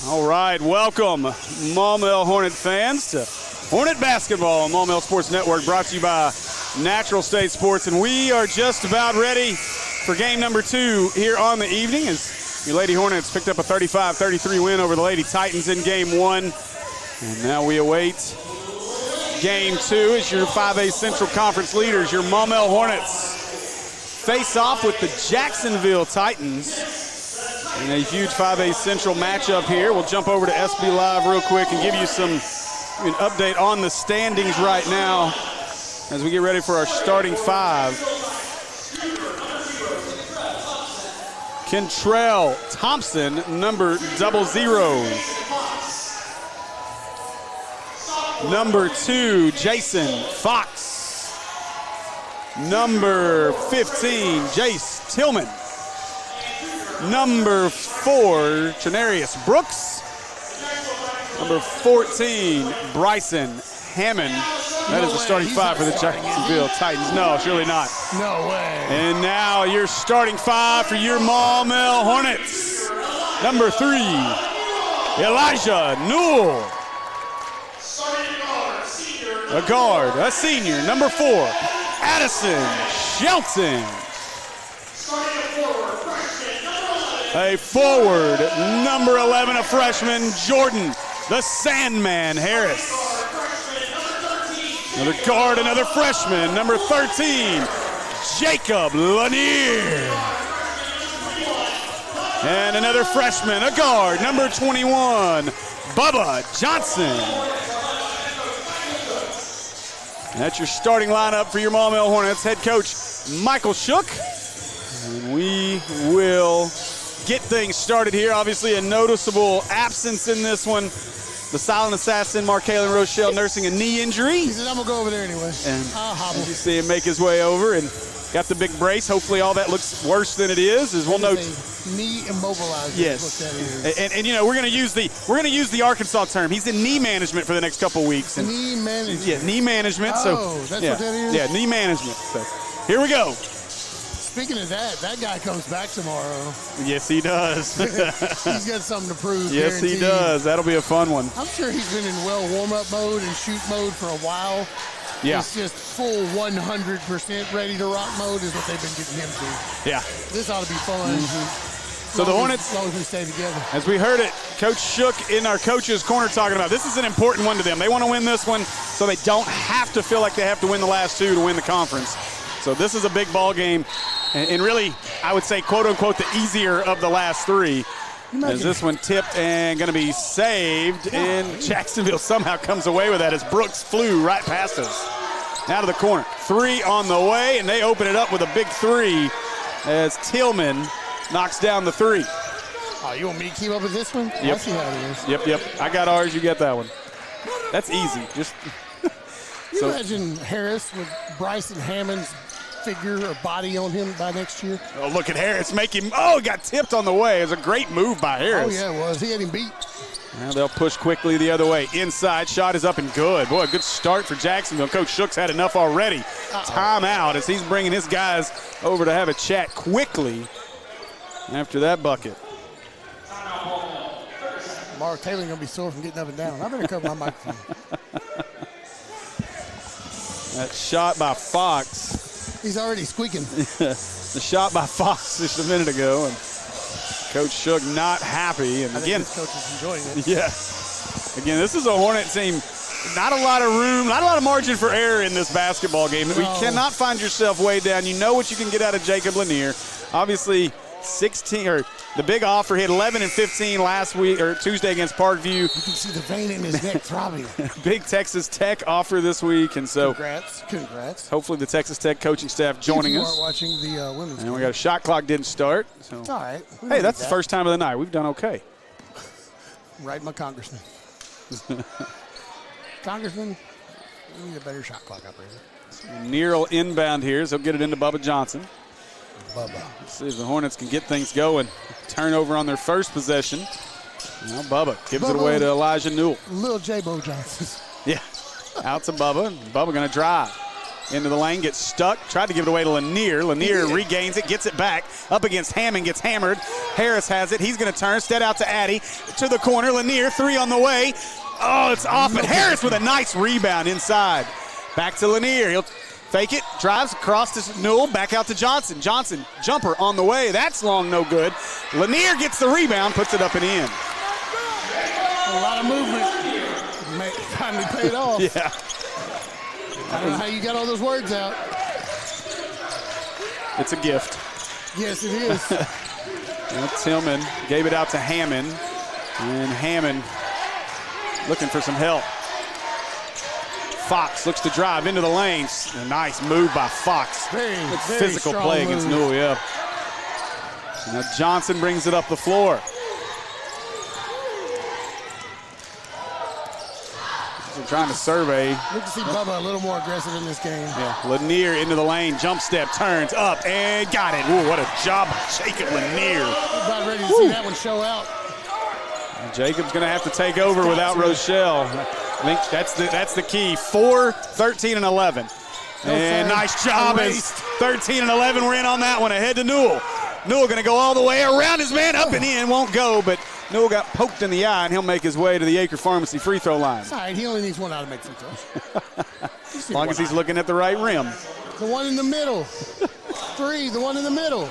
All right, welcome, Maumelle Hornet fans, to Hornet Basketball on Maumelle Sports Network, brought to you by Natural State Sports. And we are just about ready for game number 2 here on the evening, as your Lady Hornets picked up a 35-33 win over the Lady Titans in game 1. And now we await game 2 as your 5A Central Conference leaders, your Maumelle Hornets, face off with the Jacksonville Titans in a huge 5A Central matchup here. We'll jump over to SB Live real quick and give you an update on the standings right now as we get ready for our starting 5. Kentrell Thompson, number 00. Number 2, Jason Fox. Number 15, Jace Tillman. Number 4, Trenarius Brooks. Number 14, Bryson Hammond. That is the starting 5 for the Jacksonville Titans. No, surely not. No way. And now your starting 5 for your Maumelle Hornets. Number 3, Elijah Newell. A guard, a senior. Number 4, Addison Shelton. A forward, number 11, a freshman, Jordan the Sandman Harris. Another guard, another freshman, number 13, Jacob Lanier. And another freshman, a guard, number 21, Bubba Johnson. And that's your starting lineup for your Maumelle Hornets. Head coach Michael Shook. And we will get things started here. Obviously a noticeable absence in this one. The silent assassin, Markaylin Rochelle, nursing a knee injury. He said, I'm going to go over there anyway. And I'll hobble. as you see him make his way over and got the big brace. Hopefully all that looks worse than it is. As we'll note, knee immobilizer. Yes. Is what that is. And you know, we're going to use the Arkansas term. He's in knee management for the next couple weeks. And knee management. Yeah, knee management. Oh, that's what that is? Yeah, knee management. So here we go. Speaking of that guy comes back tomorrow. Yes, he does. He's got something to prove. Yes, guaranteed. he does. That'll be a fun one. I'm sure he's been in warm-up mode and shoot mode for a while. Yeah. It's just full 100% ready to rock mode is what they've been getting him to. Yeah. This ought to be fun. So the Hornets, as long as we stay together. as we heard it, Coach Shook in our coach's corner talking about, this is an important one to them. They want to win this one so they don't have to feel like they have to win the last 2 to win the conference. So this is a big ball game. And really, I would say, quote-unquote, the easier of the last 3. As this one tipped and going to be saved, and Jacksonville somehow comes away with that as Brooks flew right past us. Now to the corner. 3 on the way, and they open it up with a big 3 as Tillman knocks down the 3. Oh, you want me to keep up with this one? Yep. I see how it is. Yep. I got ours. You get that one. That's easy. Just you imagine Harris with Bryson Hammond's figure or body on him by next year? Oh, look at Harris make him. Oh, he got tipped on the way. It was a great move by Harris. Oh, yeah, it was. He had him beat. Now they'll push quickly the other way. Inside shot is up and good. Boy, a good start for Jacksonville. Coach Shook's had enough already. Timeout as he's bringing his guys over to have a chat quickly after that bucket. Mark Taylor going to be sore from getting up and down. I better cover my microphone. That shot by Fox. He's already squeaking. The shot by Fox just a minute ago, and Coach Shook not happy. And again, this coach is enjoying it. Yeah. Again, this is a Hornet team. Not a lot of room, not a lot of margin for error in this basketball game. No. We cannot find yourself way down. You know what you can get out of Jacob Lanier. Obviously, 16 or the big offer hit 11 and 15 last week or Tuesday against Parkview. You can see the vein in his neck throbbing. Big Texas Tech offer this week, and so congrats. Hopefully the Texas Tech coaching staff joining us. If you aren't watching the women's and we got a shot clock didn't start. So. All right. Hey, that's the first time of the night. We've done okay. Right, my congressman. Congressman, we need a better shot clock operator. Neal inbound here, so he'll get it into Bubba Johnson. Bubba. Let's see if the Hornets can get things going. Turnover on their first possession. Now Bubba gives it away to Elijah Newell. Little J-Bo Johnson. Yeah. Out to Bubba. Bubba going to drive. into the lane, gets stuck, tried to give it away to Lanier. Lanier regains it, gets it back, up against Hammond, gets hammered. Harris has it. He's going to turn, instead out to Addy, to the corner. Lanier, 3 on the way. Oh, it's off, but Harris with a nice rebound inside. Back to Lanier. He'll fake it, drives across to Newell, back out to Johnson. Johnson, jumper on the way. That's long, no good. Lanier gets the rebound, puts it up and in. A lot of movement. Finally paid off. Yeah. I don't know how you got all those words out. It's a gift. Yes, it is. Tillman gave it out to Hammond, and Hammond looking for some help. Fox looks to drive into the lanes. A nice move by Fox. Very physical play against Newell, yeah. Now Johnson brings it up the floor. They're trying to survey. Look to see Bubba a little more aggressive in this game. Yeah, Lanier into the lane, jump step, turns up, and got it. Ooh, what a job by Jacob Lanier. About ready to see that one show out. And Jacob's going to have to take over without Rochelle. I think that's the key. 4, 13, and 11. And nice job as 13 and 11. We're in on that one. Ahead to Newell. Newell going to go all the way around his man, up and in, won't go, but Newell got poked in the eye, and he'll make his way to the Acre Pharmacy free throw line. It's all right. He only needs one out to make free throws. As long as he's looking at the right rim. The one in the middle. 3, the one in the middle.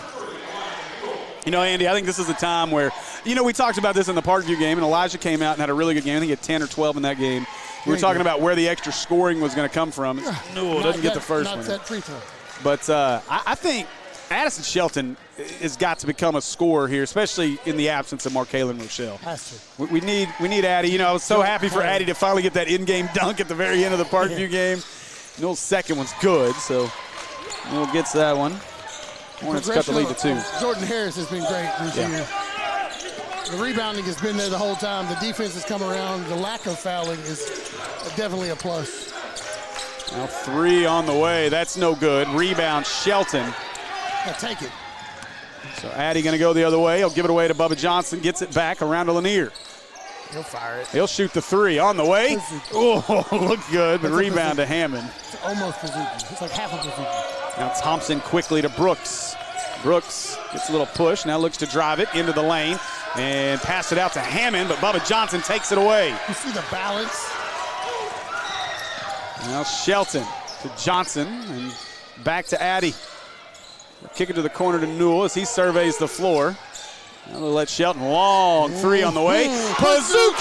You know, Andy, I think this is a time where, we talked about this in the Parkview game, and Elijah came out and had a really good game. I think he had 10 or 12 in that game. We were talking about where the extra scoring was going to come from. Newell doesn't get the first one. Not that free throw. But I think Addison Shelton has got to become a scorer here, especially in the absence of Markalen Rochelle. Has to. We need Addy. I was so happy for Addy to finally get that in-game dunk at the very end of the Parkview game. Newell's second one's good, so Newell gets that one. Hornets cut the lead to 2. Jordan Harris has been great this year. The rebounding has been there the whole time. The defense has come around. The lack of fouling is definitely a plus. Now 3 on the way. That's no good. Rebound, Shelton. Yeah, take it. So Addy going to go the other way. He'll give it away to Bubba Johnson. Gets it back around to Lanier. He'll fire it. He'll shoot the 3 on the way. Oh, look good, but rebound to Hammond. It's almost Bazooki. It's like half a Bazooki. Now Thompson quickly to Brooks. Brooks gets a little push. Now looks to drive it into the lane and pass it out to Hammond, but Bubba Johnson takes it away. You see the balance? Now Shelton to Johnson and back to Addy. Kick it to the corner to Newell as he surveys the floor. Now they'll let Shelton, long 3 on the way. Pazuki!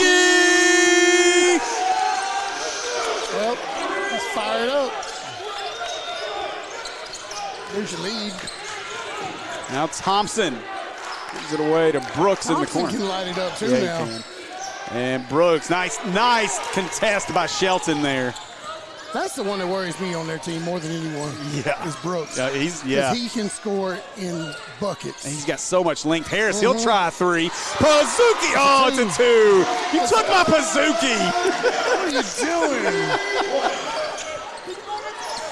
Well, he's fired up. There's your lead. Now Thompson gives it away to Brooks in the corner. Thompson can light it up too now. He can. And Brooks, nice contest by Shelton there. That's the one that worries me on their team more than anyone. Yeah, is Brooks. Because he can score in buckets. And he's got so much length. Harris, he'll try a 3. Pazuki, oh, it's a 2. You took my Pazuki. What are you doing?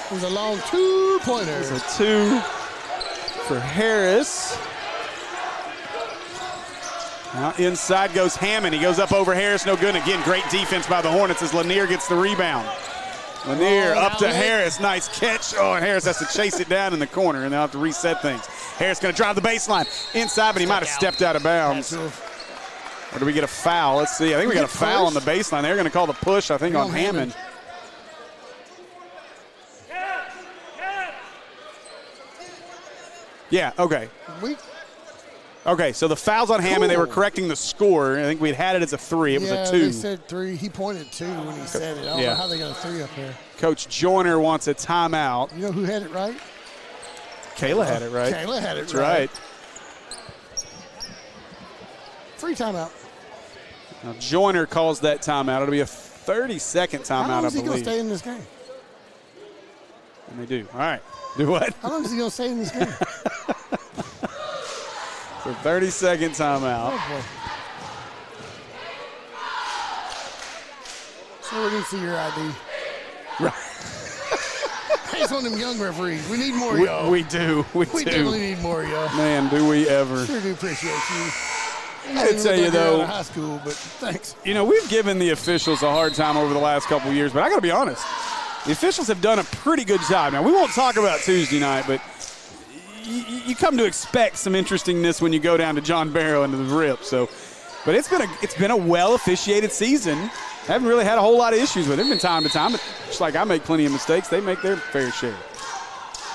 It was a long 2-pointer. It's a 2 for Harris. Now inside goes Hammond. He goes up over Harris, no good. Again, great defense by the Hornets as Lanier gets the rebound. Lanier up to Harris, nice catch. Oh, and Harris has to chase it down in the corner, and they'll have to reset things. Harris going to drive the baseline inside, but he might have stepped out of bounds. Or do we get a foul? Let's see. I think we got a foul on the baseline. They're going to call the push, I think, on Hammond. Yeah, okay. Okay, so the foul's on Hammond. They were correcting the score. I think we'd had it as a 3. It was a 2. They said 3. He pointed 2 when he said it. I don't know how they got a 3 up there. Coach Joyner wants a timeout. You know who had it right? Kayla had it right. Kayla had it That's right. Free timeout. Now Joyner calls that timeout. It'll be a 30-second timeout, I believe. How long is he going to stay in this game? And they do. All right. Do what? How long is he going to stay in this game? So 30-second timeout. Oh, boy. So we didn't see your ID. Right. He's one of them young referees. We need more of y'all. We do. We definitely need more of y'all. Man, do we ever. Sure do appreciate you. I tell you, though, high school, but thanks. We've given the officials a hard time over the last couple of years, but I got to be honest. The officials have done a pretty good job. Now, we won't talk about Tuesday night, but you come to expect some interestingness when you go down to John Barrow into the Rip. So, but it's been a well-officiated season. Haven't really had a whole lot of issues with it. Been time to time, but just like I make plenty of mistakes, they make their fair share.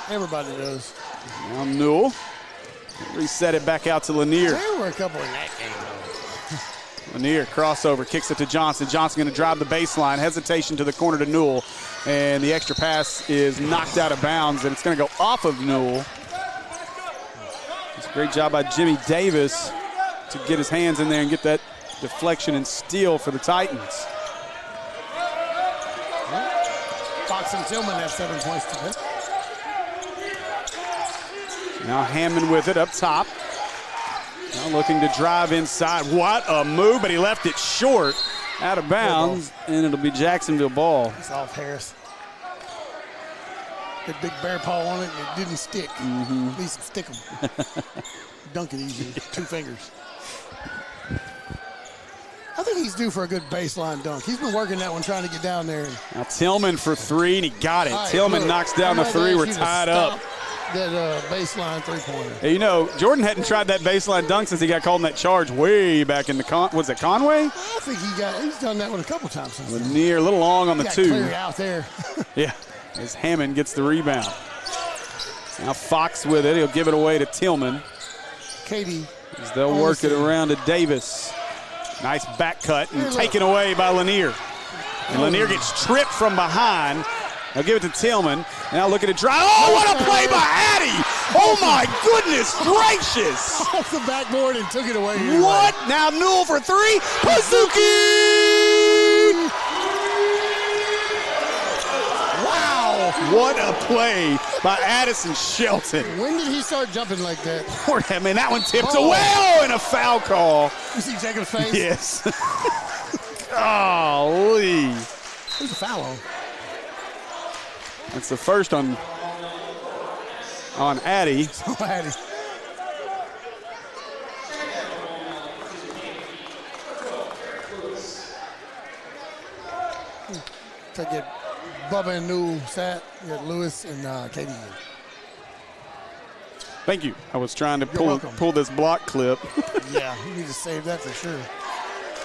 Everybody does. Now Newell. Reset it back out to Lanier. There were a couple in that game, though. Lanier crossover, kicks it to Johnson. Johnson going to drive the baseline. Hesitation to the corner to Newell. And the extra pass is knocked out of bounds, and it's going to go off of Newell. It's a great job by Jimmy Davis to get his hands in there and get that deflection and steal for the Titans. Fox and Tillman have 7 points to this. Now Hammond with it up top. Now looking to drive inside. What a move, but he left it short, out of bounds, and it'll be Jacksonville ball. It's off Harris. Good big bear paw on it, and it didn't stick. At least stick them. Dunk it easy, 2 fingers. I think he's due for a good baseline dunk. He's been working that one, trying to get down there. Now Tillman for 3, and he got it. Right, Tillman knocks down the 3. We're tied up. That baseline three-pointer. Hey, you know, Jordan hadn't tried that baseline dunk since he got called in that charge way back in the was it Conway? I think he's done that one a couple times since. Lanier, a little long on the 2. Clear out there. Yeah, as Hammond gets the rebound. Now Fox with it. He'll give it away to Tillman. Katie. As they'll work it around to Davis. Nice back cut and taken away by Lanier. And Lanier gets tripped from behind. They'll give it to Tillman. Now look at it drive. Oh, what a play by Addy! Oh my goodness gracious! Off the backboard and took it away. What? Now Newell for 3. Pazuki! Wow! What a play by Addison Shelton. When did he start jumping like that? I mean, that one tipped away. Oh, and a foul call. You see Jacob's face? Yes. Golly. Who's the foul on? That's the first on Addy. Oh, Addy. To get Bubba and Newell sat, you got Lewis and Katie. Thank you. I was trying to pull this block clip. Yeah, you need to save that for sure.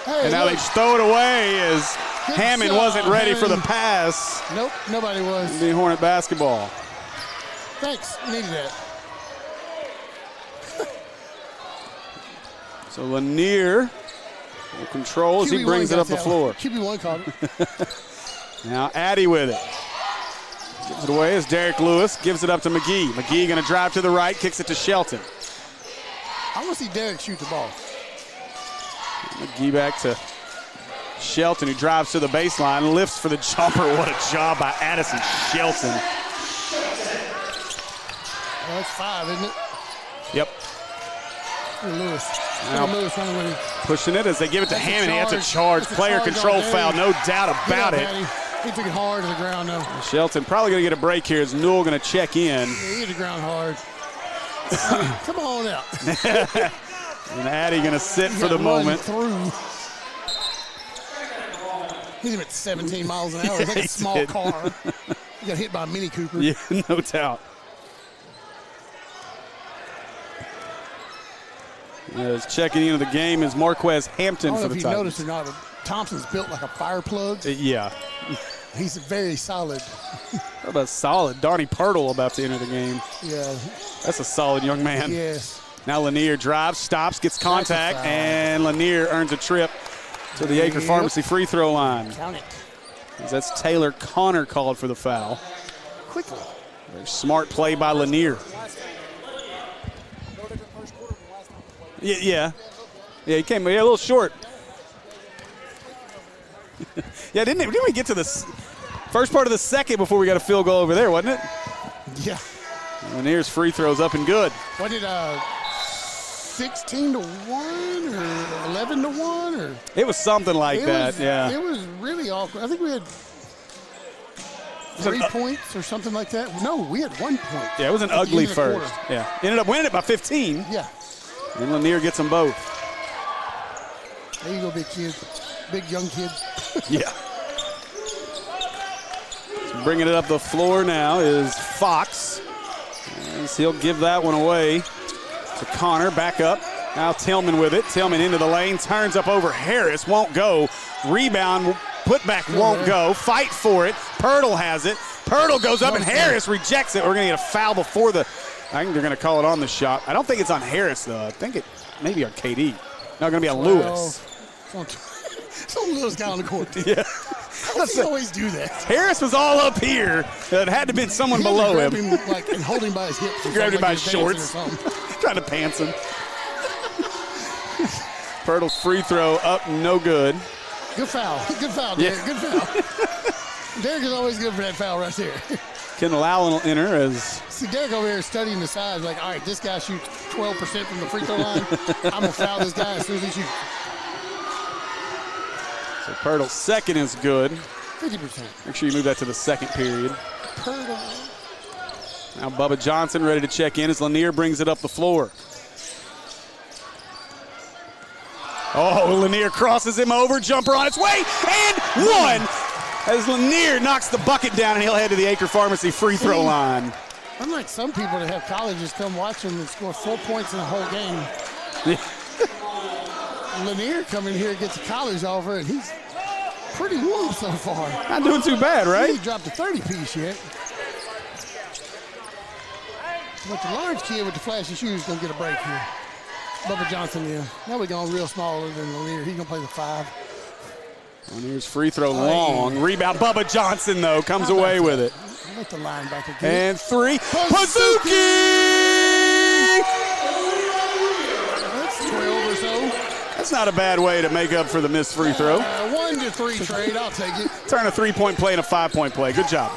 Hey, and now they just throw it away as Hammond wasn't ready for the pass. Nope, nobody was. It'll be Hornet basketball. Thanks, needed that. So Lanier will control as he brings it up the floor. QB1 caught it. Now Addy with it. Gives it away as Derek Lewis gives it up to McGee. McGee going to drive to the right, kicks it to Shelton. I want to see Derek shoot the ball. McGee back to Shelton, who drives to the baseline, lifts for the jumper. What a job by Addison Shelton. Well, that's 5, isn't it? Yep. Lewis. Now, Lewis running with him. pushing it as they give it to Hammond. He has to charge. Player control foul, no doubt about it. He took it hard to the ground, though. Shelton probably going to get a break here as Newell going to check in. Yeah, he hit the ground hard. Come on out. And Addy going to sit for the moment. He's at 17 miles an hour. It's like a small car. He got hit by a Mini Cooper. Yeah, no doubt. As checking into the game is Marquez Hampton for the Titans. I don't know if you noticed or not, but Thompson's built like a fire plug. Yeah. He's very solid. How about solid? Darnie Pirtle about to enter the game. Yeah. That's a solid young man. Yes. Now Lanier drives, stops, gets contact, and Lanier earns a trip to the Acre Pharmacy free throw line. Count it. That's Taylor Connor called for the foul. Quickly. Very smart play by Lanier. Yeah, he came a little short. Yeah, didn't we get to the first part of the second before we got a field goal over there, wasn't it? Yeah. Lanier's free throw's up and good. What did 16-1 or 11-1 or? It was something like that. Yeah. It was really awkward. I think we had 3 points or something like that. No, we had 1 point. Yeah, it was an ugly first. Yeah, ended up winning it by 15. Yeah. And Lanier gets them both. There you go, big kid. Big young kid. Yeah. Bringing it up the floor now is Fox. As he'll give that one away to Connor. Back up. Now Tillman with it. Tillman into the lane. Turns up over Harris. Won't go. Rebound. Put back won't go. Fight for it. Pirtle has it. Pirtle goes up and Harris rejects it. We're going to get a foul before the. I think they're going to call it on the shot. I don't think it's on Harris, though. I think it may be on KD. No, going to be on Lewis. Some Lewis guy on the court. Yeah. How does he always do that? Harris was all up here. It had to have been someone below him. And hold him by his hips. He grabbed him by his shorts. Trying to pants him. Pirtle's free throw up, no good. Good foul. Good foul, Derek. Yeah. Good foul. Derek is always good for that foul right there. Kendall Allen will enter as. See, Derek over here studying the sides, like, all right, this guy shoots 12% from the free throw line. I'm going to foul this guy as soon as he shoots. So Pirtle's second is good. 50%. Make sure you move that to the second period. Pirtle. Now Bubba Johnson ready to check in as Lanier brings it up the floor. Oh, Lanier crosses him over. Jumper on its way, and one! As Lanier knocks the bucket down, and he'll head to the Acre Pharmacy free throw line. Unlike some people that have colleges come watch him and score 4 points in a whole game. Lanier coming here gets a college offer, and he's pretty warm so far. Not doing too bad, right? He dropped a 30-piece yet. But the large kid with the flashy shoes is going to get a break here. Bubba Johnson, yeah. Now we're going real smaller than Lanier. He's going to play the 5. Lanier's free throw long. Rebound. Bubba Johnson, though, comes away with it. Let the linebacker get and 3. Pazuki! That's 12 or so. That's not a bad way to make up for the missed free throw. 1 to 3 trade. I'll take it. Turn a 3-point play into a 5-point play. Good job.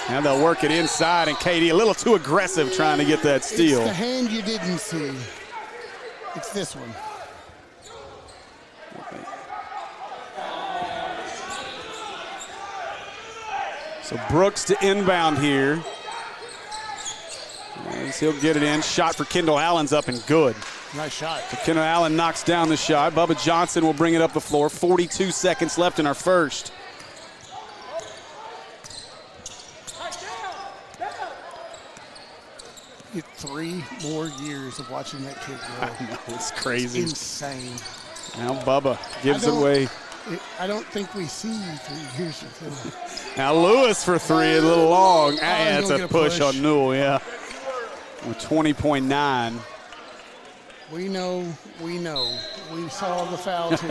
Now they'll work it inside, and KD a little too aggressive trying to get that steal. It's the hand you didn't see. It's this one. So Brooks to inbound here. As he'll get it in. Shot for Kendall Allen's up and good. Nice shot. So Kendall Allen knocks down the shot. Bubba Johnson will bring it up the floor. 42 seconds left in our first. Get 3 more years of watching that kid grow. I know, it's crazy. It's insane. Now Bubba gives it away. I don't think we see 3 years of him. Now Lewis for 3, a little long. That's a push on Newell, yeah. With 20.9. We know. We saw the foul, too.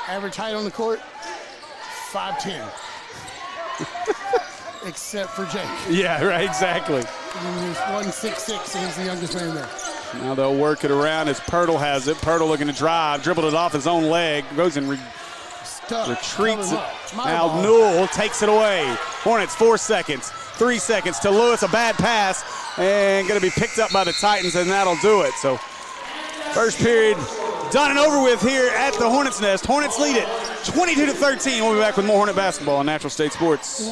Average height on the court, 5'10". Except for Jake. Yeah, right, exactly. He's 1'6", and he's the youngest man there. Now they'll work it around as Pirtle has it. Pirtle looking to drive, dribbled it off his own leg, goes and retreats it. Now Newell takes it away. Hornets 4 seconds, 3 seconds to Lewis, a bad pass, and going to be picked up by the Titans, and that'll do it. So first period done and over with here at the Hornets Nest. Hornets lead it 22-13. We'll be back with more Hornet basketball on Natural State Sports.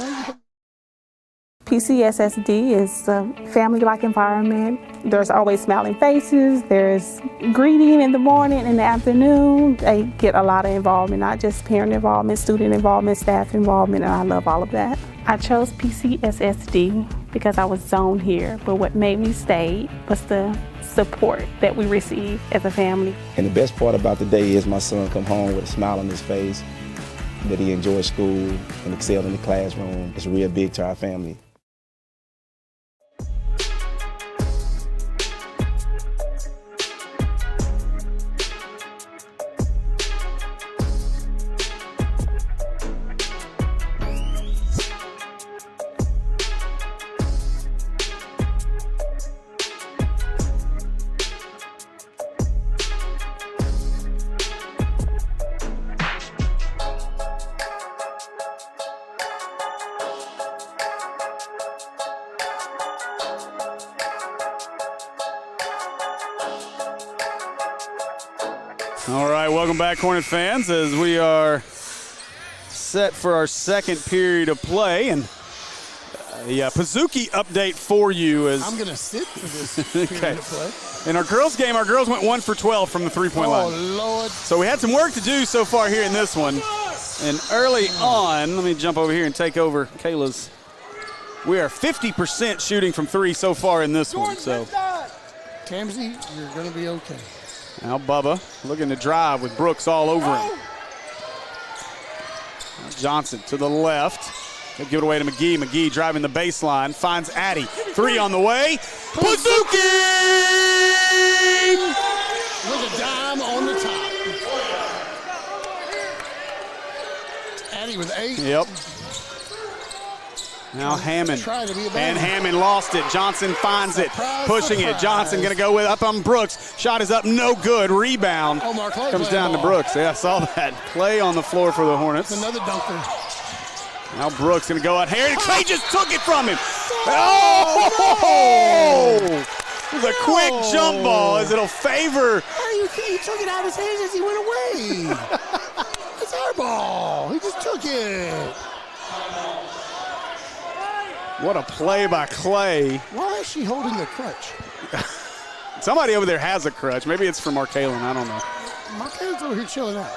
PCSSD is a family-like environment. There's always smiling faces. There's greeting in the morning, in the afternoon. They get a lot of involvement, not just parent involvement, student involvement, staff involvement, and I love all of that. I chose PCSSD because I was zoned here, but what made me stay was the support that we receive as a family. And the best part about the day is my son come home with a smile on his face, that he enjoys school and excelled in the classroom. It's real big to our family. All right, welcome back, Hornet fans, as we are set for our second period of play. And The Pazuki update for you is. I'm going to sit for this period of play. In our girls' game, our girls went 1 for 12 from the three-point line. Oh, Lord. So we had some work to do so far here in this one. And early on, let me jump over here and take over Kayla's. We are 50% shooting from three so far in this one. So, Tamsy, you're going to be okay. now Bubba looking to drive with Brooks all over him. Johnson to the left. He'll give it away to McGee. McGee driving the baseline. Finds Addy. Three on the way. Pazuki! With a dime on the top. Addy with 8. Yep. Now Hammond. And Hammond lost it. Johnson finds it. Pushing it. Johnson going to go with up on Brooks. Shot is up. No good. Rebound. Comes down to Brooks. Yeah, I saw that. Play on the floor for the Hornets. Another dunker. Now Brooks going to go out here. And Clay just took it from him. Oh! It was a quick jump ball as it'll favor. He took it out of his hands as he went away. It's our ball. He just took it. What a play by Clay. Why is she holding the crutch? Somebody over there has a crutch. Maybe it's for Markalen. I don't know. Markalen's over here chilling out.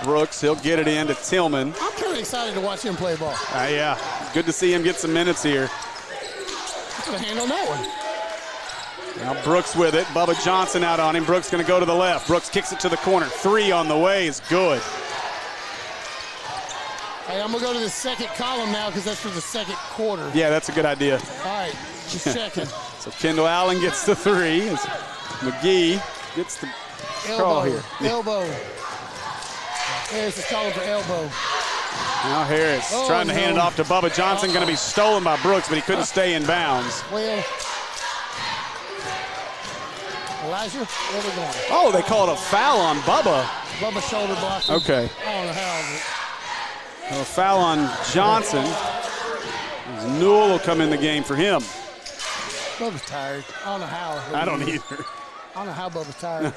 Brooks, he'll get it in to Tillman. I'm kind of excited to watch him play ball. Yeah, good to see him get some minutes here. Put a hand on that one. Now Brooks with it. Bubba Johnson out on him. Brooks going to go to the left. Brooks kicks it to the corner. Three on the way is good. Hey, I'm going to go to the second column now because that's for the second quarter. Yeah, that's a good idea. All right, just checking. So Kendall Allen gets the three. As McGee gets the call here. Elbow. Harris is calling for elbow. Now Harris trying to hand it off to Bubba Johnson. Going to be stolen by Brooks, but he couldn't stay in bounds. Well, Elijah, where we going? Oh, they called a foul on Bubba. Bubba shoulder block. Okay. I don't know how. A foul on Johnson. Newell will come in the game for him. Bubba's tired. I don't know how. I don't either. I don't know how Bubba's tired.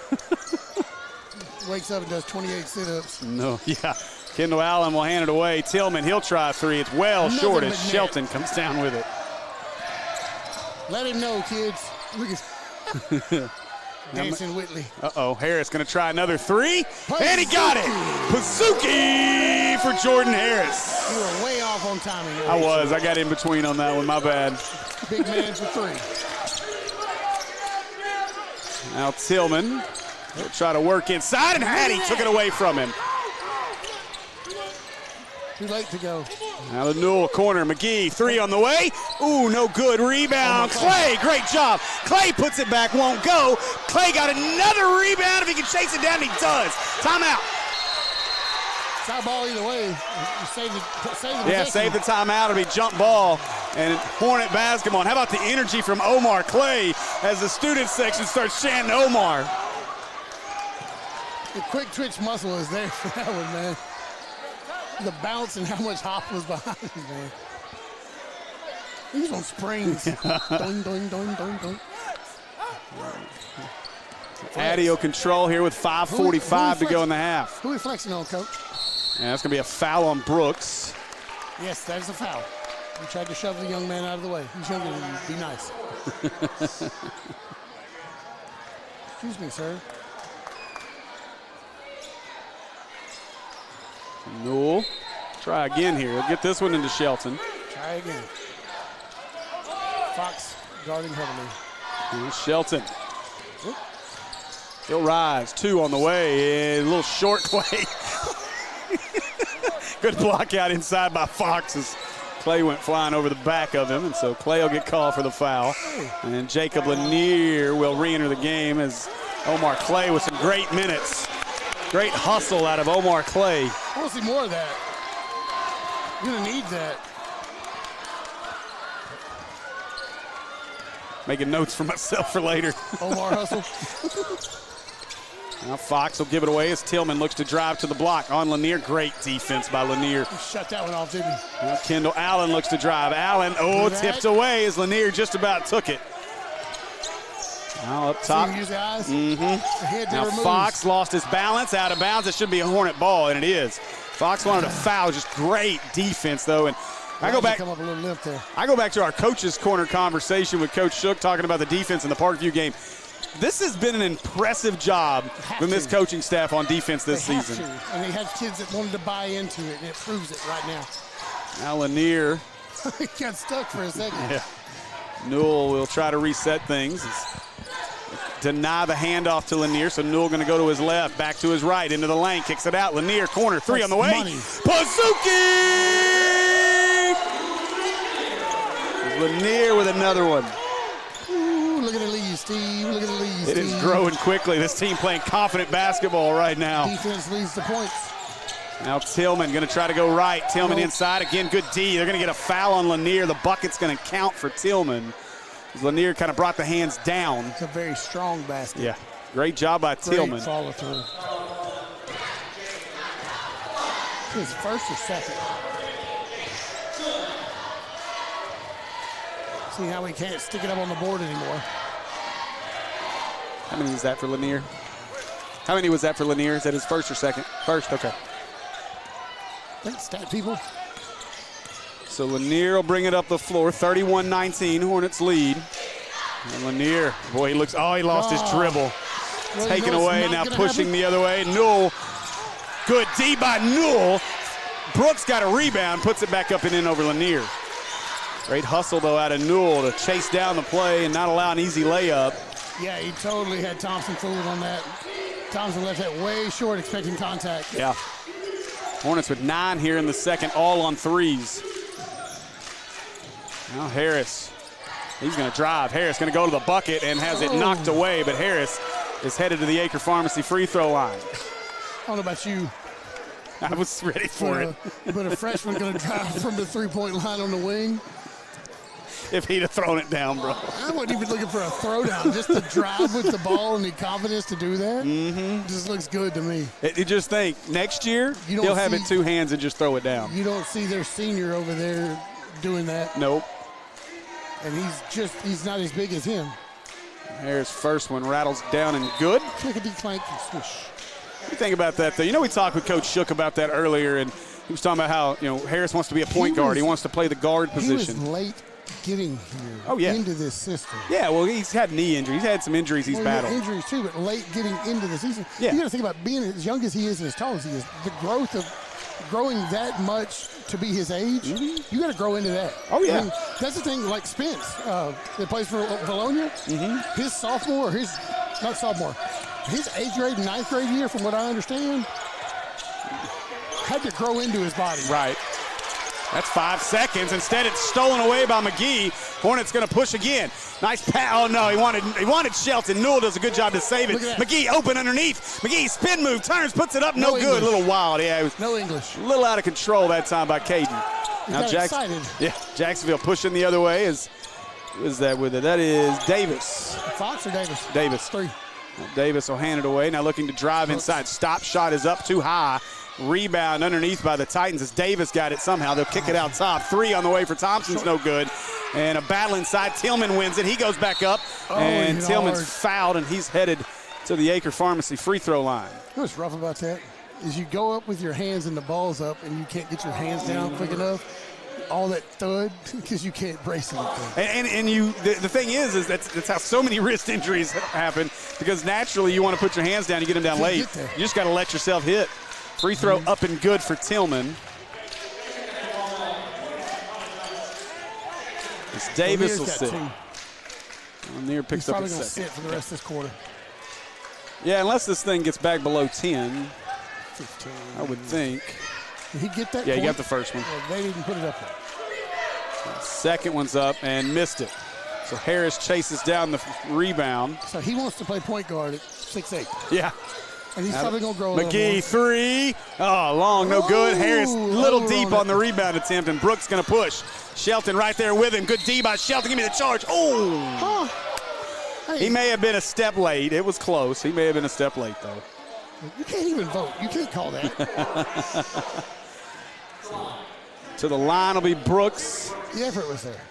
Wakes up and does 28 sit-ups. No, yeah. Kendall Allen will hand it away. Tillman, he'll try a three. It's well short as Shelton comes down with it. Let him know, kids. Look at Dancing Whitley. Uh-oh, Harris going to try another three, and he got it! Pazuki for Jordan Harris. You were way off on timing. I was. I got in between on that one. My bad. Big man for three. Now Tillman, he'll try to work inside, and Hattie took it away from him. Too late to go. Now the Newell corner. McGee, three on the way. Ooh, no good. Rebound. Clay, great job. Clay puts it back, won't go. Clay got another rebound. If he can chase it down, he does. Timeout. Side ball either way. You save the yeah, save the timeout. It'll be jump ball. And Hornet basketball. And how about the energy from Omar Clay as the student section starts chanting Omar. The quick twitch muscle is there for that one, man. The bounce and how much hop was behind him, man. He's on springs. Doing, doing, doing, doing, doing. Addy control here with 5:45 to go in the half. Who are we flexing on, Coach? And that's going to be a foul on Brooks. Yes, that is a foul. We tried to shove the young man out of the way. He's younger than you. Be nice. Excuse me, sir. Newell, try again here. He'll get this one into Shelton. Try again. Fox guarding heavily. Here's Shelton. He'll rise. Two on the way. A little short Clay. Good block out inside by Fox as Clay went flying over the back of him, and so Clay will get called for the foul. And Jacob Lanier will re-enter the game as Omar Clay with some great minutes. Great hustle out of Omar Clay. I want to see more of that. You're going to need that. Making notes for myself for later. Omar hustle. Now Fox will give it away as Tillman looks to drive to the block on Lanier. Great defense by Lanier. Shut that one off, didn't he? Now Kendall Allen looks to drive. Allen, tipped away as Lanier just about took it. Now up top. Use the eyes. Now Fox lost his balance, out of bounds. It should be a Hornet ball, and it is. Fox wanted a foul. Just great defense, though. And I go back. Come up a little limp there. I go back to our coach's corner conversation with Coach Shook talking about the defense in the Parkview game. This has been an impressive job from this coaching staff on defense this season. And they had kids that wanted to buy into it, and it proves it right now. Now Lanier. He got stuck for a second. Yeah. Newell will try to reset things. Deny the handoff to Lanier, so Newell going to go to his left, back to his right, into the lane, kicks it out. Lanier, corner, three on the way. Pazuki! Lanier with another one. Ooh, look at the lead, Steve. Look at the lead, Steve. It is growing quickly. This team playing confident basketball right now. Defense leads the points. Now Tillman going to try to go right. Tillman inside. Again, good D. They're going to get a foul on Lanier. The bucket's going to count for Tillman. Lanier kind of brought the hands down. It's a very strong basket. Yeah, great job by Tillman. Great follow through. His first or second. See how we can't stick it up on the board anymore. How many is that for Lanier? How many was that for Lanier? Is that his first or second? First, okay. Thanks, stat people. So Lanier will bring it up the floor. 31-19, Hornets lead. And Lanier, boy, he looks, he lost his dribble. Well, Taken away, now pushing the other way. Newell, good D by Newell. Brooks got a rebound, puts it back up and in over Lanier. Great hustle, though, out of Newell to chase down the play and not allow an easy layup. Yeah, he totally had Thompson fooled on that. Thompson left that way short, expecting contact. Yeah. Hornets with 9 here in the second, all on threes. Now Harris, he's going to drive. Harris going to go to the bucket and has it knocked away, but Harris is headed to the Acre Pharmacy free throw line. I don't know about you. I was ready for it. But a freshman going to drive from the three-point line on the wing. If he'd have thrown it down, bro. I wasn't even looking for a throwdown, just to drive with the ball and the confidence to do that. Mm-hmm. Just looks good to me. You just think, next year, he'll have it 2 hands and just throw it down. You don't see their senior over there doing that. Nope. And he's not as big as him. Harris' first one rattles down and good. Clickety-clank and swish. What do you think about that, though? You know, we talked with Coach Shook about that earlier, and he was talking about how, Harris wants to be a point guard. He wants to play the guard position. He was late getting here into this system. Yeah, well, he's had knee injuries. He's had some injuries he's battled. Injuries, too, but late getting into the season. Yeah. You got to think about being as young as he is and as tall as he is. The growth of growing that much to be his age, you got to grow into that. Oh, yeah. I mean, that's the thing, like Spence, that plays for Bologna, his sophomore, his 8th grade and 9th grade year, from what I understand, had to grow into his body. Right. That's 5 seconds. Instead, it's stolen away by McGee. Hornets going to push again. Nice pass. Oh, no, he wanted Shelton. Newell does a good job to save it. McGee open underneath. McGee spin move, turns, puts it up. No good. A little wild. Yeah, it was no English. A little out of control that time by Caden. Now excited. Yeah, Jacksonville pushing the other way. Is that with it? That is Davis. Fox or Davis? Davis. 3. Davis will hand it away. Now looking to drive inside. Stop shot is up too high. Rebound underneath by the Titans as Davis got it somehow. They'll kick it out top. 3 on the way for Thompson's no good. And a battle inside. Tillman wins it. He goes back up. And Tillman's fouled, and he's headed to the Acre Pharmacy free throw line. What's rough about that is you go up with your hands and the ball's up, and you can't get your hands down quick enough. All that thud because you can't brace anything. And the thing is that's how so many wrist injuries happen, because naturally you want to put your hands down, you get them down late. You just got to let yourself hit. Free throw up and good for Tillman. It's Davis will sit. Lanier picks up a second. He's probably going to sit for the rest of this quarter. Yeah, unless this thing gets back below 10. 15. I would think. Did he get that? Yeah, he got the first one. Well, they didn't put it up there. Second one's up and missed it. So Harris chases down the rebound. So he wants to play point guard at 6'8". Yeah. And he's probably going to grow a McGee, 3. Oh, long, no good. Harris, little deep on the rebound attempt, and Brooks going to push. Shelton right there with him. Good D by Shelton. Give me the charge. Oh. Hey. He may have been a step late. It was close. He may have been a step late, though. You can't even vote. You can't call that. To the line will be Brooks. The effort was there.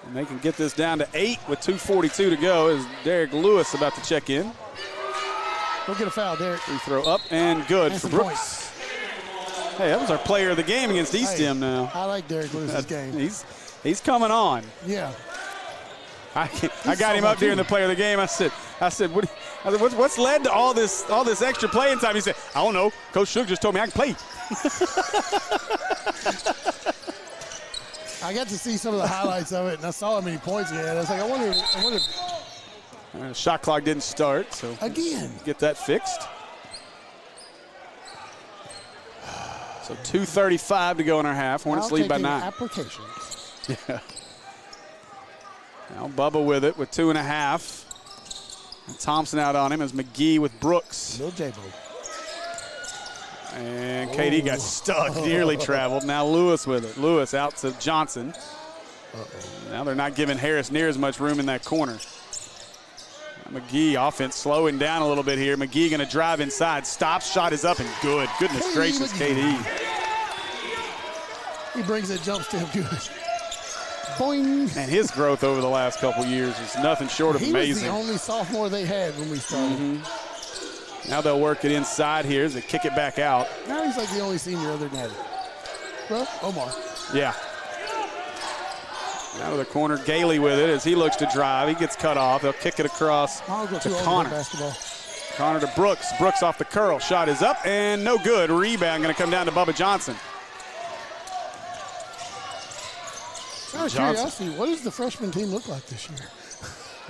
And they can get this down to 8 with 2:42 to go as Derek Lewis about to check in. Go get a foul, Derek. Free throw up and good for Brooks. Hey, that was our player of the game against Eastham now. I like Derek Lewis's game. He's coming on. Yeah. I got him up there in the player of the game. I said, what's led to all this extra playing time? He said, I don't know. Coach Shook just told me I can play. I got to see some of the highlights of it, and I saw how many points he had. I was like, I wonder. Shot clock didn't start, so again, get that fixed. So 2:35 to go in our half. Hornets lead by 9. Applications. Yeah. Now Bubba with it with 2.5. And Thompson out on him as McGee with Brooks. No J-Bo. And KD got stuck, nearly traveled. Now Lewis with it. Lewis out to Johnson. Now they're not giving Harris near as much room in that corner. McGee offense slowing down a little bit here. McGee going to drive inside. Stops. Shot is up and good. Goodness gracious, KD. He brings that jump step good. Boing. And his growth over the last couple years is nothing short of amazing. He was the only sophomore they had when we started. Now they'll work it inside here as they kick it back out. Now he's like the only senior other than that. Well, Omar. Yeah. Out of the corner, Gailey with it as he looks to drive. He gets cut off. They'll kick it across to Connor. Connor to Brooks. Brooks off the curl. Shot is up and no good. Rebound going to come down to Bubba Johnson. Out of curiosity, what does the freshman team look like this year?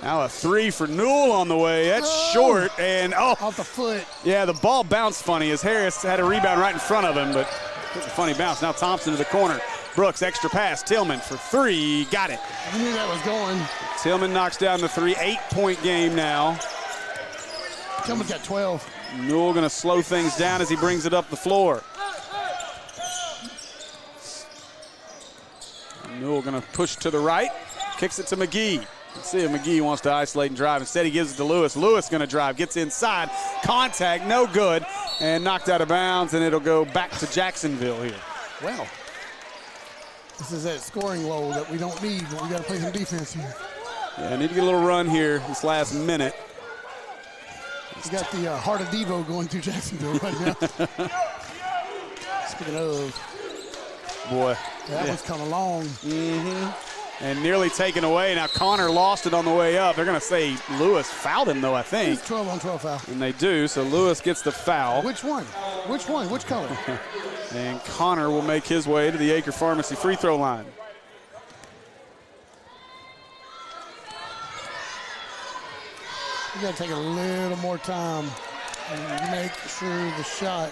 Now a 3 for Newell on the way. That's short and off the foot. Yeah, the ball bounced funny as Harris had a rebound right in front of him, but it was a funny bounce. Now Thompson to the corner. Brooks, extra pass. Tillman for 3. Got it. I knew that was going. Tillman knocks down the 3. 8-point game now. Tillman's got 12. Newell going to slow things down as he brings it up the floor. Newell going to push to the right. Kicks it to McGee. Let's see if McGee wants to isolate and drive. Instead, he gives it to Lewis. Lewis going to drive. Gets inside. Contact. No good. And knocked out of bounds, and it'll go back to Jacksonville here. Well. This is that scoring low that we don't need, but we got to play some defense here. Yeah, I need to get a little run here this last minute. We got the Heart of Devo going through Jacksonville right now. Speaking of. Boy. That one's come along. And nearly taken away. Now Connor lost it on the way up. They're going to say Lewis fouled him, though, I think. It's 12-on-12 foul. And they do, so Lewis gets the foul. Which one? Which one? Which color? And Connor will make his way to the Acre Pharmacy free throw line. We got to take a little more time and make sure the shot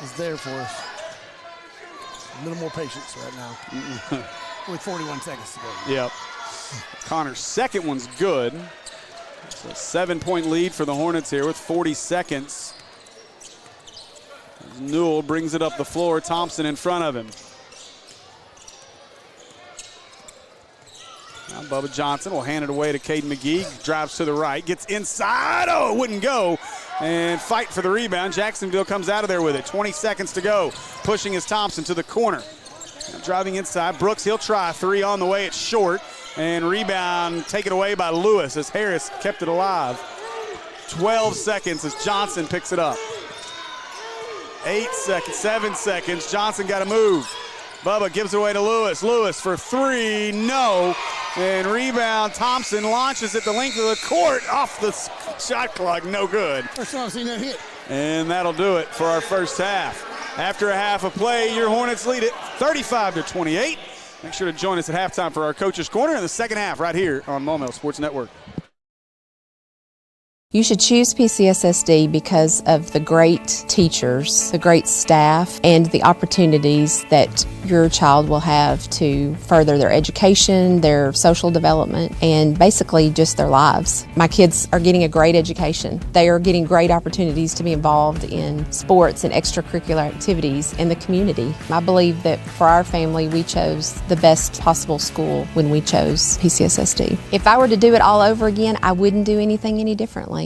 is there for us. A little more patience right now. With 41 seconds to go. Yep. Connor's second one's good. It's a 7-point lead for the Hornets here with 40 seconds. Newell brings it up the floor. Thompson in front of him. Now Bubba Johnson will hand it away to Caden McGee. Drives to the right. Gets inside. Oh, it wouldn't go. And fight for the rebound. Jacksonville comes out of there with it. 20 seconds to go. Pushing is Thompson to the corner. Now driving inside. Brooks, he'll try 3 on the way. It's short. And rebound taken away by Lewis as Harris kept it alive. 12 seconds as Johnson picks it up. 8 seconds, 7 seconds. Johnson got to move. Bubba gives it away to Lewis. Lewis for 3, no. And rebound, Thompson launches it the length of the court off the shot clock, no good. First time I've seen that hit. And that'll do it for our first half. After a half of play, your Hornets lead it 35-28. Make sure to join us at halftime for our Coach's Corner in the second half right here on Maumelle Sports Network. You should choose PCSSD because of the great teachers, the great staff, and the opportunities that your child will have to further their education, their social development, and basically just their lives. My kids are getting a great education. They are getting great opportunities to be involved in sports and extracurricular activities in the community. I believe that for our family, we chose the best possible school when we chose PCSSD. If I were to do it all over again, I wouldn't do anything any differently.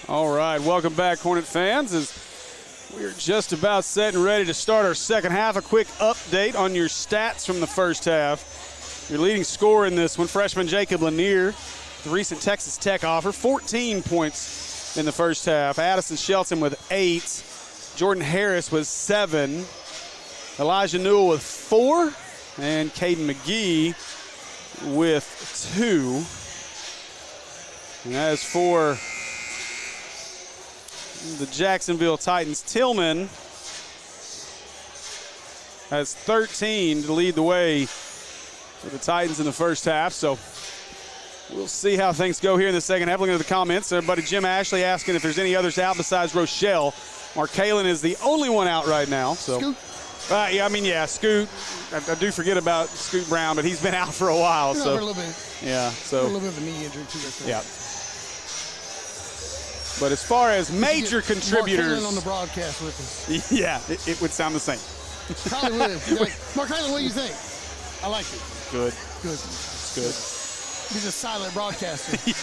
All right, welcome back, Hornet fans. As we're just about set and ready to start our second half, a quick update on your stats from the first half. Your leading scorer in this one, freshman Jacob Lanier, the recent Texas Tech offer, 14 points in the first half. Addison Shelton with 8. Jordan Harris with 7. Elijah Newell with 4. And Caden McGee with 2. And as for the Jacksonville Titans, Tillman has 13 to lead the way for the Titans in the first half. So we'll see how things go here in the second half. Looking at the comments, everybody, Jim Ashley asking if there's any others out besides Rochelle. Mark Kalen is the only one out right now. So, Scoot. I do forget about Scoot Brown, but he's been out for a while. For a little bit. Yeah, so a little bit of a knee injury too. Yeah. But as far as major contributors, Mark Kalen on the broadcast with us. Yeah, it would sound the same. Probably would. Mark Kalen, what do you think? I like it. Good. Good. He's a silent broadcaster. Yeah.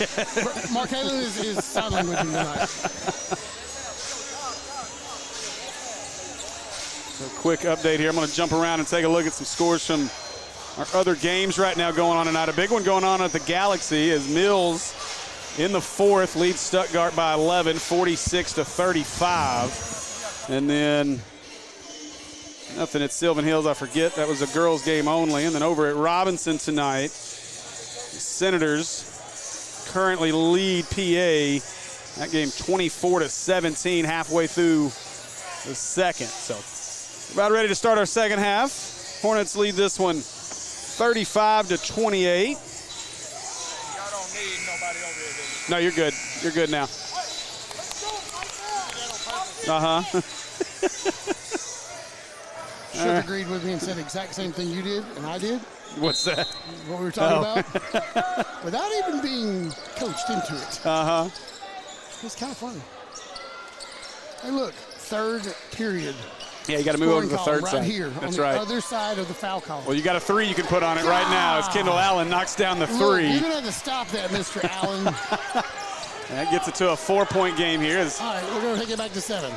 Mark Kalen is sign language tonight. So quick update here. I'm going to jump around and take a look at some scores from our other games right now going on tonight. A big one going on at the Galaxy as Mills in the fourth leads Stuttgart by 11, 46-35. And then nothing at Sylvan Hills, I forget. That was a girls' game only. And then over at Robinson tonight, the Senators currently lead PA. That game 24-17 halfway through the second. So about ready to start our second half. Hornets lead this one 35-28. No, you're good. You're good now. Should have agreed with me and said the exact same thing you did and I did. What's that? What we were talking about. Without even being coached into it. It's kind of funny. Hey, look, third period. Yeah, you got to move over to the third right side. Here, That's on right. the other side of the foul column. Well, you got a 3 you can put on it right now as Kendall Allen knocks down the 3. Look, you're going to have to stop that, Mr. Allen. That gets it to a 4-point game here. All right, we're going to take it back to 7.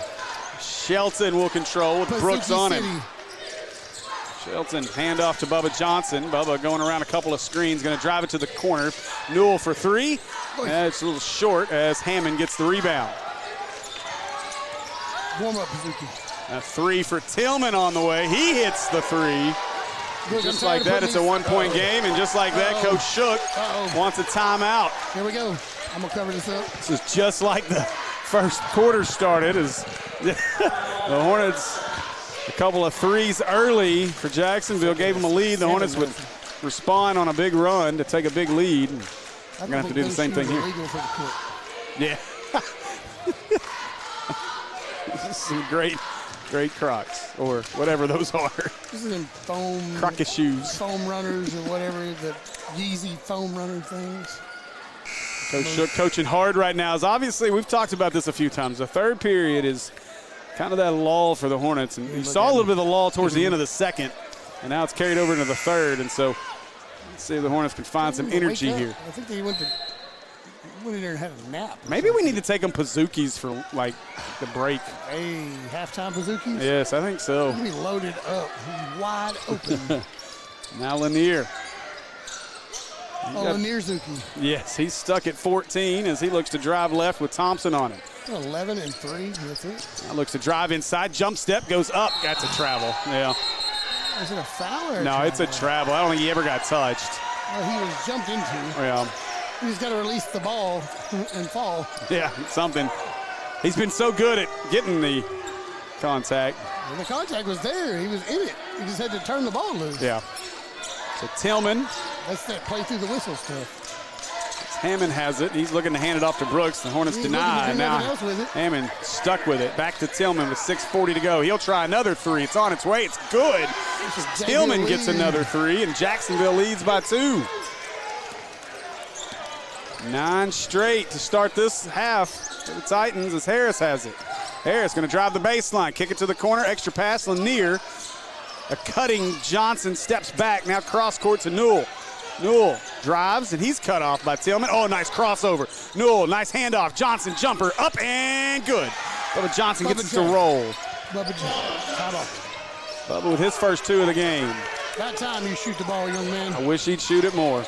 Shelton will control with Brooks on him. City. Shelton, handoff to Bubba Johnson. Bubba going around a couple of screens, going to drive it to the corner. Newell for 3. That's a little short as Hammond gets the rebound. Warm up, Pazuki. A 3 for Tillman on the way. He hits the 3. Just like that, it's a 1-point game, and just like that, Coach Shook wants a timeout. Here we go. I'm going to cover this up. This is just like the first quarter started as the Hornets, a couple of 3s early for Jacksonville, gave them a lead. The Hornets would respond on a big run to take a big lead. We're going to have to do the same thing here. Yeah. This is some great Crocs, or whatever those are. This is in foam. Crockett shoes. Foam runners or whatever, the Yeezy foam runner things. Coach Shook coaching hard right now. As obviously, we've talked about this a few times. The third period is kind of that lull for the Hornets. And you saw a little bit of the lull towards the end of the second, and now it's carried over into the third. And so let's see if the Hornets can find some energy here. I think they went in there and had a nap. Maybe we need to take them Pazookies for, like, the break. Hey, halftime Pazookies? Yes, I think so. Be loaded up, wide open. Now Lanier. Lanier Zuki. Yes, he's stuck at 14 as he looks to drive left with Thompson on him. 11 and 3, that's it. Now looks to drive inside, jump step, goes up. That's a travel, yeah. Is it a foul or a No, travel? it's a travel. I don't think he ever got touched. Well, he was jumped into. Yeah. He's got to release the ball and fall. Yeah, something. He's been so good at getting the contact. Well, the contact was there. He was in it. He just had to turn the ball loose. Yeah. So Tillman. That's that play through the whistle stuff. Hammond has it. He's looking to hand it off to Brooks. The Hornets deny. Now Hammond stuck with it. Back to Tillman with 6:40 to go. He'll try another three. It's on its way. It's good. Tillman gets another three, and Jacksonville leads by 2. 9 straight to start this half for the Titans as Harris has it. Harris going to drive the baseline, kick it to the corner, extra pass, Lanier. A cutting Johnson steps back, now cross court to Newell. Newell drives, and he's cut off by Tillman. Oh, nice crossover. Newell, nice handoff. Johnson jumper up and good. Bubba Johnson gets it to roll. Bubba Johnson. Bubba with his first 2 of the game. About time you shoot the ball, young man. I wish he'd shoot it more.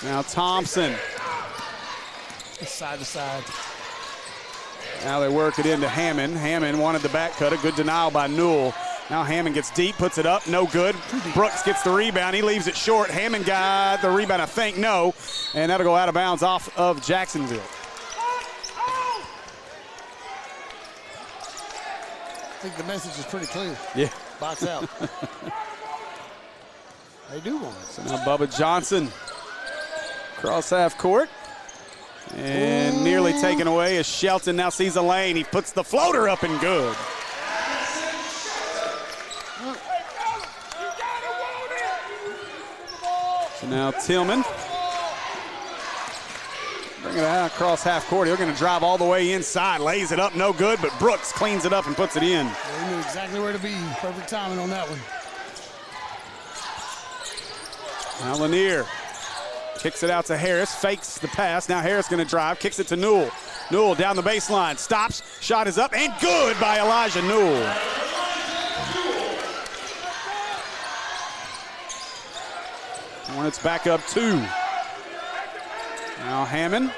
Now Thompson. Side to side. Now they work it into Hammond. Hammond wanted the back cut. A good denial by Newell. Now Hammond gets deep, puts it up, no good. Brooks gets the rebound. He leaves it short. Hammond got the rebound, I think, no. And that'll go out of bounds off of Jacksonville. I think the message is pretty clear. Yeah. Box out. They do want it. So now Bubba Johnson cross half court. And nearly taken away as Shelton now sees a lane. He puts the floater up and good. So now Tillman. Bring it out across half court. He's going to drive all the way inside. Lays it up, no good, but Brooks cleans it up and puts it in. Yeah, he knew exactly where to be. Perfect timing on that one. Now Lanier kicks it out to Harris, fakes the pass. Now Harris going to drive, kicks it to Newell. Newell down the baseline, stops, shot is up, and good by Elijah Newell. Hornets back up 2. Now Hammond.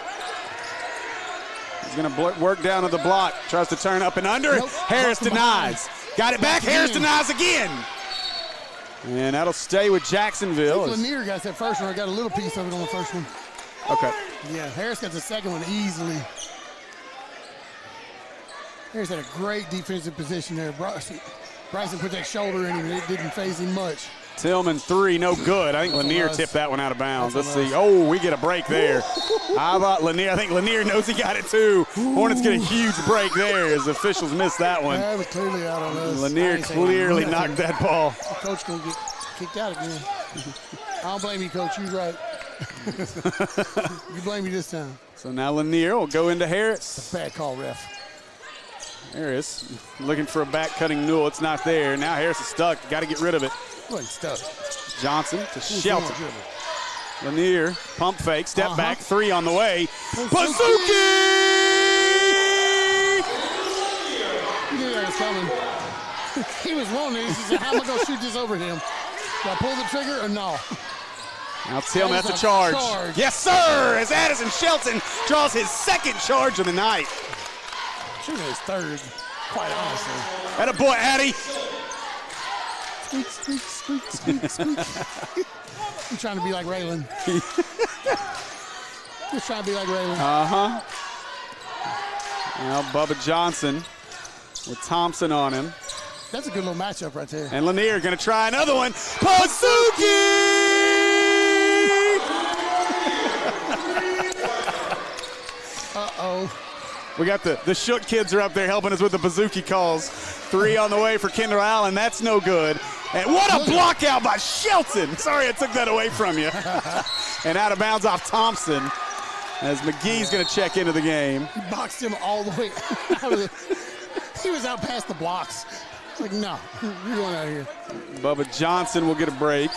He's going to work down to the block, tries to turn up and under. Nope. Harris denies. Got it back, Harris denies again. And that'll stay with Jacksonville. Lanier got that first one. I got a little piece of it on the first one. Okay. Yeah, Harris got the second one easily. Harris had a great defensive position there. Bryson put that shoulder in him, and it didn't phase him much. Tillman 3, no good. I think Lanier tipped that one out of bounds. Let's see. Oh, we get a break there. How about Lanier? I think Lanier knows he got it too. Hornets get a huge break there as officials missed that one. That was clearly out on us. Lanier clearly knocked that ball. The coach going to get kicked out again. I don't blame you, Coach. You're right. You blame me this time. So now Lanier will go into Harris. It's a bad call, ref. Harris looking for a back cutting Newell. It's not there. Now Harris is stuck. Got to get rid of it. Well, stuck. Johnson to Shelton. Lanier, pump fake, step back, 3 on the way. Bazooki! He knew that was coming. He was wanting it. He said, how am I going to shoot this over him? Do I pull the trigger or no? Now Tillman, that's a charge. Yes, sir, as Addison Shelton draws his 2nd charge of the night. Should have his 3rd, quite honestly. Atta boy, Addy. Squeak, squeak, squeak, squeak, squeak. I'm trying to be like Raylan. Just trying to be like Raylan. Now Bubba Johnson with Thompson on him. That's a good little matchup right there. And Lanier going to try another one. Bazooki! Uh-oh. We got the Shook kids are up there helping us with the Bazooki calls. 3 on the way for Kendall Allen. That's no good. And what a block out by Shelton. Sorry I took that away from you. And out of bounds off Thompson as McGee's going to check into the game. He boxed him all the way out of the... He was out past the blocks. It's like, no, you're going out of here. Bubba Johnson will get a break.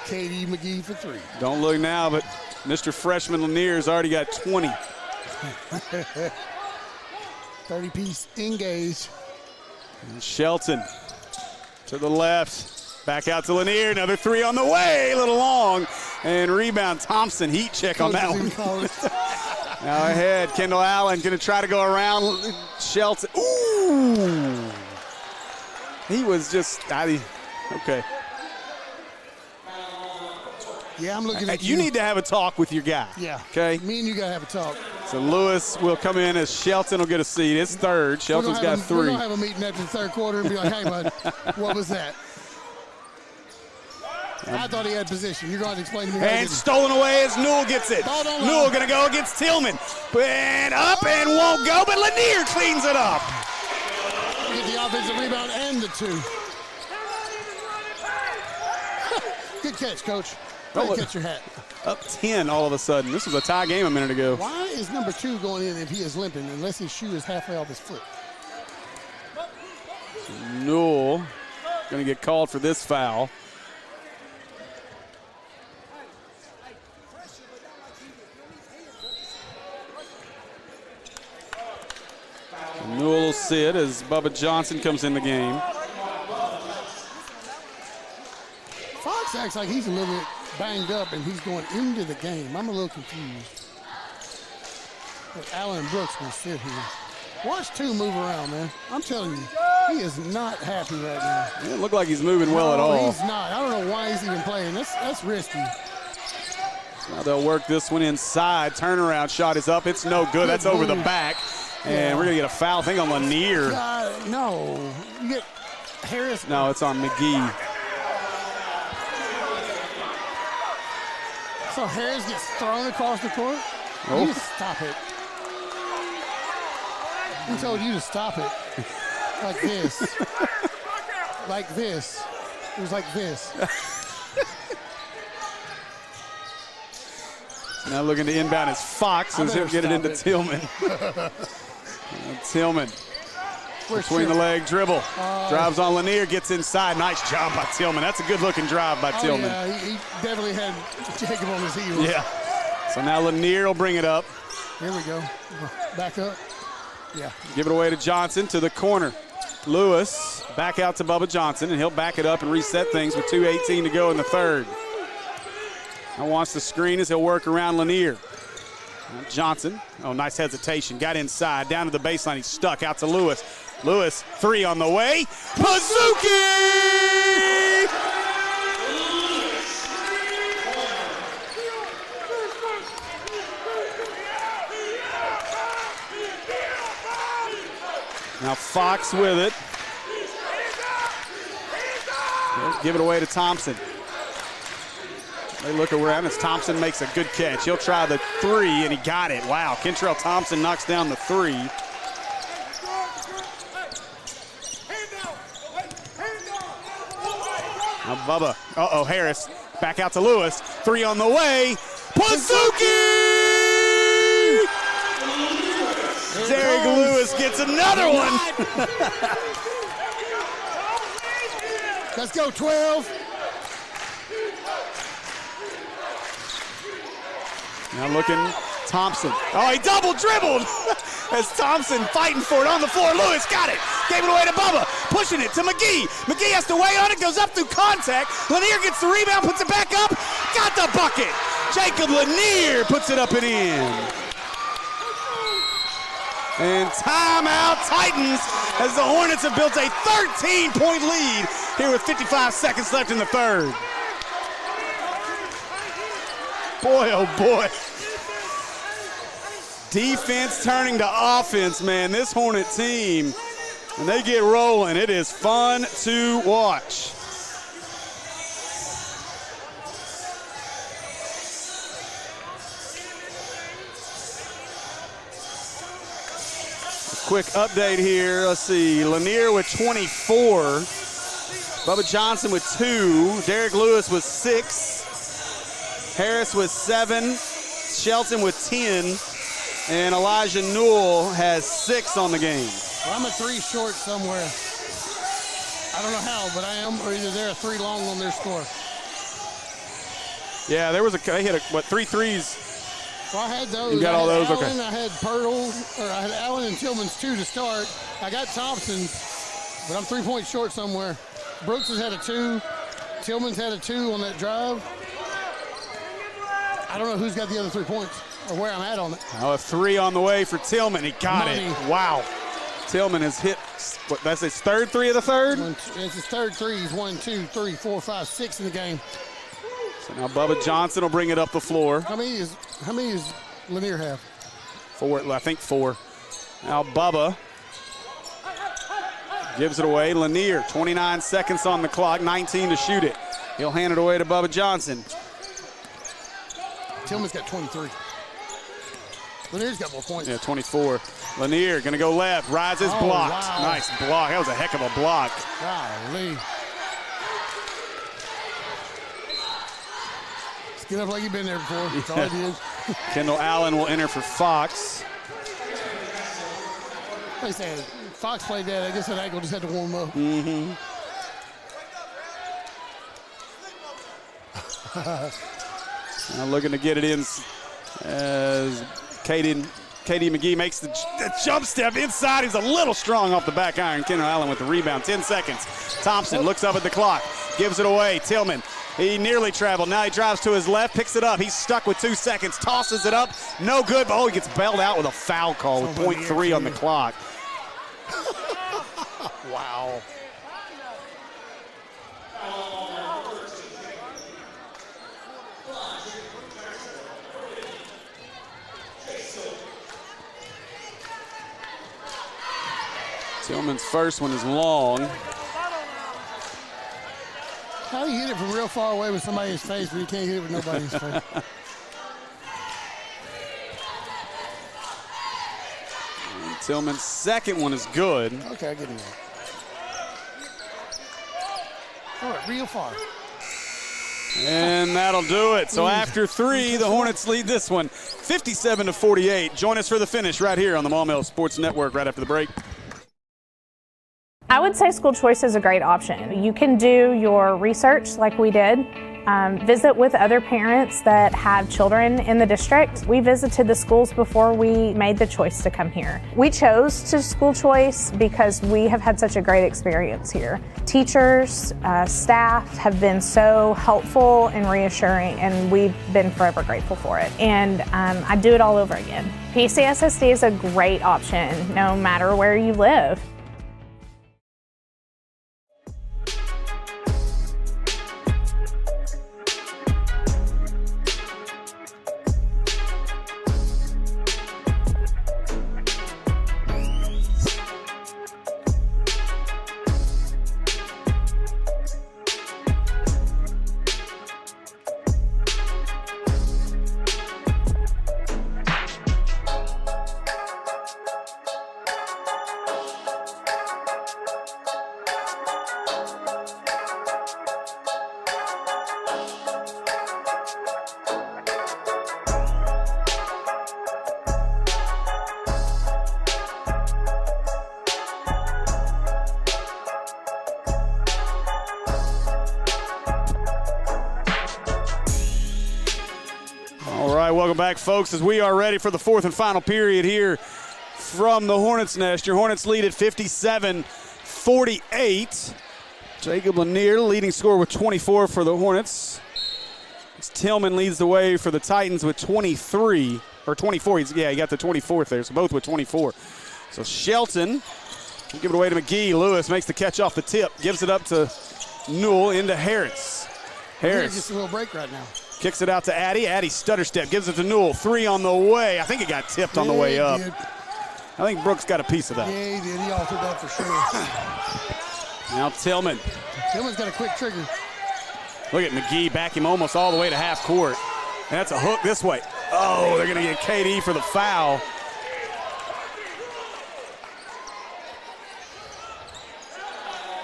KD McGee for 3. Don't look now, but Mr. Freshman Lanier's already got 20. 30-piece engage. And Shelton to the left. Back out to Lanier. Another 3 on the way. A little long. And rebound Thompson. Heat check on that one. Now ahead, Kendall Allen going to try to go around Shelton. Ooh! He was just, okay. Yeah, I'm looking at you. You need to have a talk with your guy. Yeah. Okay. Me and you got to have a talk. So Lewis will come in as Shelton will get a seat. It's third. Shelton's got 3. We're going to have a meeting after the third quarter and be like, hey, bud, what was that? I thought he had position. You're going to explain to me. And stolen away as Newell gets it. Newell going to go against Tillman. And up and won't go, but Lanier cleans it up. Get the offensive rebound and the 2. Good catch, Coach. Catch your hat. Up 10 all of a sudden. This was a tie game a minute ago. Why is number 2 going in if he is limping unless his shoe is halfway off his foot? Newell going to get called for this foul. Newell will sit as Bubba Johnson comes in the game. Fox acts like he's a little bit banged up and he's going into the game. I'm a little confused. But Allen and Brooks will sit here. Watch 2 move around, man. I'm telling you, he is not happy right now. It doesn't look like he's moving well at all. He's not. I don't know why he's even playing. That's risky. Now they'll work this one inside. Turnaround shot is up. It's no good. That's over the back. And we're going to get a foul, I think, on Lanier. No. You get Harris. No, it's on McGee. So Harris gets thrown across the court? Oh. You stop it. Who told you to stop it? Like this. Like this. It was like this. Now looking to inbound is Fox, as he'll get it into Tillman. Tillman. Between the leg dribble. Drives on Lanier, gets inside. Nice job by Tillman. That's a good looking drive by Tillman. Yeah, he definitely had Jacob on his heels. Yeah. So now Lanier will bring it up. Here we go. Back up. Yeah. Give it away to Johnson to the corner. Lewis back out to Bubba Johnson, and he'll back it up and reset things with 2:18 to go in the third. Now wants to screen as he'll work around Lanier. Johnson, nice hesitation. Got inside, down to the baseline. He's stuck out to Lewis. Lewis, 3 on the way. Pazuki! Now Fox with it. He'll give it away to Thompson. They look around as Thompson makes a good catch. He'll try the 3, and he got it. Wow, Kentrell Thompson knocks down the 3. Now Bubba, Harris back out to Lewis. 3 on the way. Pazuki! Derek Lewis gets another one. Let's go, 12. Now looking, Thompson. He double dribbled as Thompson fighting for it on the floor. Lewis got it. Gave it away to Bubba. Pushing it to McGee. McGee has to weigh on it. Goes up through contact. Lanier gets the rebound. Puts it back up. Got the bucket. Jacob Lanier puts it up and in. And timeout Titans as the Hornets have built a 13-point lead here with 55 seconds left in the third. Boy, oh boy. Defense turning to offense, man. This Hornet team, when they get rolling, it is fun to watch. Quick update here. Let's see. Lanier with 24. Bubba Johnson with 2. Derek Lewis with 6. Harris with 7. Shelton with 10. And Elijah Newell has 6 on the game. Well, I'm a 3 short somewhere. I don't know how, but I am. Or either they're a 3 long on their score. Yeah, they hit 3 threes. Well, I had those. You got all those? Allen, okay. I had I had Allen and Tillman's 2 to start. I got Thompson's, but I'm 3 points short somewhere. Brooks has had a 2. Tillman's had a 2 on that drive. I don't know who's got the other 3 points. or where I'm at on it. Now a 3 on the way for Tillman. He got it. Wow. Tillman has hit, that's his third 3 of the third? It's his third 3. He's 1, 2, 3, 4, 5, 6 in the game. So now Bubba Johnson will bring it up the floor. How many does Lanier have? 4, I think 4. Now Bubba gives it away. Lanier, 29 seconds on the clock, 19 to shoot it. He'll hand it away to Bubba Johnson. Tillman's got 23. Lanier's got more points. Yeah, 24. Lanier gonna go left, rises, blocked. Wow. Nice block, that was a heck of a block. Golly. Just get up like you've been there before. That's all it is. Kendall Allen will enter for Fox. Like I said, Fox played that. I guess that ankle just had to warm up. Mm-hmm. Now looking to get it in as Katie McGee makes the jump step inside. He's a little strong off the back iron. Kendall Allen with the rebound. 10 seconds. Thompson looks up at the clock, gives it away. Tillman, he nearly traveled. Now he drives to his left, picks it up. He's stuck with 2 seconds, tosses it up. No good, but he gets bailed out with a foul call with 0.3 on the clock. Wow. Tillman's first one is long. How do you hit it from real far away with somebody's face, but you can't hit it with nobody's face? Tillman's second one is good. Okay, I get it now. All right, real far. And that'll do it. So after 3, the Hornets lead this one 57-48. Join us for the finish right here on the Maumelle Sports Network right after the break. I would say school choice is a great option. You can do your research like we did, visit with other parents that have children in the district. We visited the schools before we made the choice to come here. We chose to school choice because we have had such a great experience here. Teachers, staff have been so helpful and reassuring, and we've been forever grateful for it. And I'd do it all over again. PCSSD is a great option no matter where you live. Welcome back, folks, as we are ready for the 4th and final period here from the Hornets' Nest. Your Hornets lead at 57-48. Jacob Lanier, leading scorer with 24 for the Hornets. Tillman leads the way for the Titans with 23, or 24. He got the 24th there, so both with 24. So Shelton, give it away to McGee. Lewis makes the catch off the tip, gives it up to Newell into Harris. Harris Just a little break right now. Kicks it out to Addy. Addy stutter step, gives it to Newell. 3 on the way. I think it got tipped on the way up. Did. I think Brooks got a piece of that. Yeah, he did. He altered that for sure. Now Tillman. Tillman's got a quick trigger. Look at McGee back him almost all the way to half court. And that's a hook this way. Oh, they're going to get KD for the foul.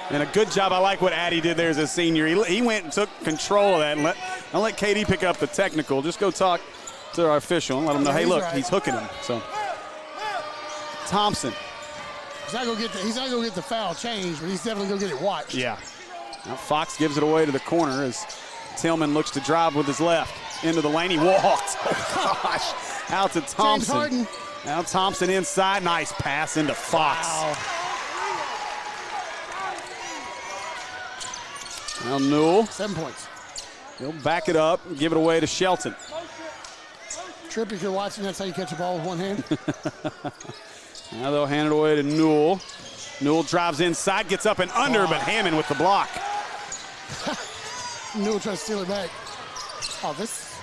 And a good job. I like what Addy did there as a senior. He went and took control of that. And don't let KD pick up the technical. Just go talk to our official and let him know, hey, look, he's hooking him. So Thompson. He's not going to get the foul changed, but he's definitely going to get it watched. Yeah. Now Fox gives it away to the corner as Tillman looks to drive with his left. Into the lane. He walks. Oh, gosh. Out to Thompson. James Harden. Now Thompson inside. Nice pass into Fox. Wow. Now Newell. 7 points. He'll back it up and give it away to Shelton. Tripp, if you're watching, that's how you catch a ball with one hand. Now they'll hand it away to Newell. Newell drives inside, gets up and under, but Hammond with the block. Newell tries to steal it back. Oh, this.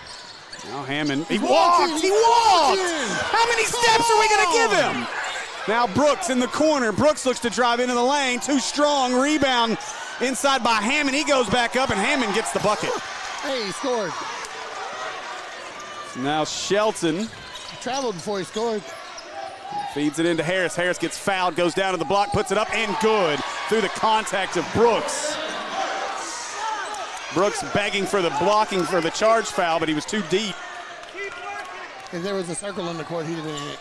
Now Hammond, he walked! How many steps are we going to give him? Now Brooks in the corner. Brooks looks to drive into the lane. Too strong. Rebound inside by Hammond. He goes back up, and Hammond gets the bucket. Hey, he scored. Now Shelton. He traveled before he scored. Feeds it into Harris. Harris gets fouled, goes down to the block, puts it up, and good through the contact of Brooks. Brooks begging for the blocking for the charge foul, but he was too deep. If there was a circle in the court, he'd have been in it.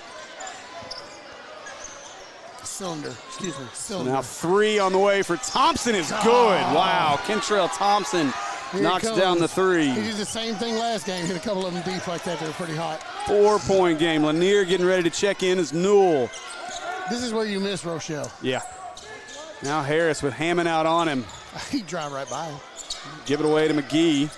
Cylinder. Now 3 on the way for Thompson is good. Wow, Kentrell Thompson knocks down the 3. He did the same thing last game. Hit a couple of them deep like that. They were pretty hot. 4-point game. Lanier getting ready to check in as Newell. This is where you miss Rochelle. Yeah. Now Harris with Hammond out on him. He'd drive right by him. Give it away to McGee.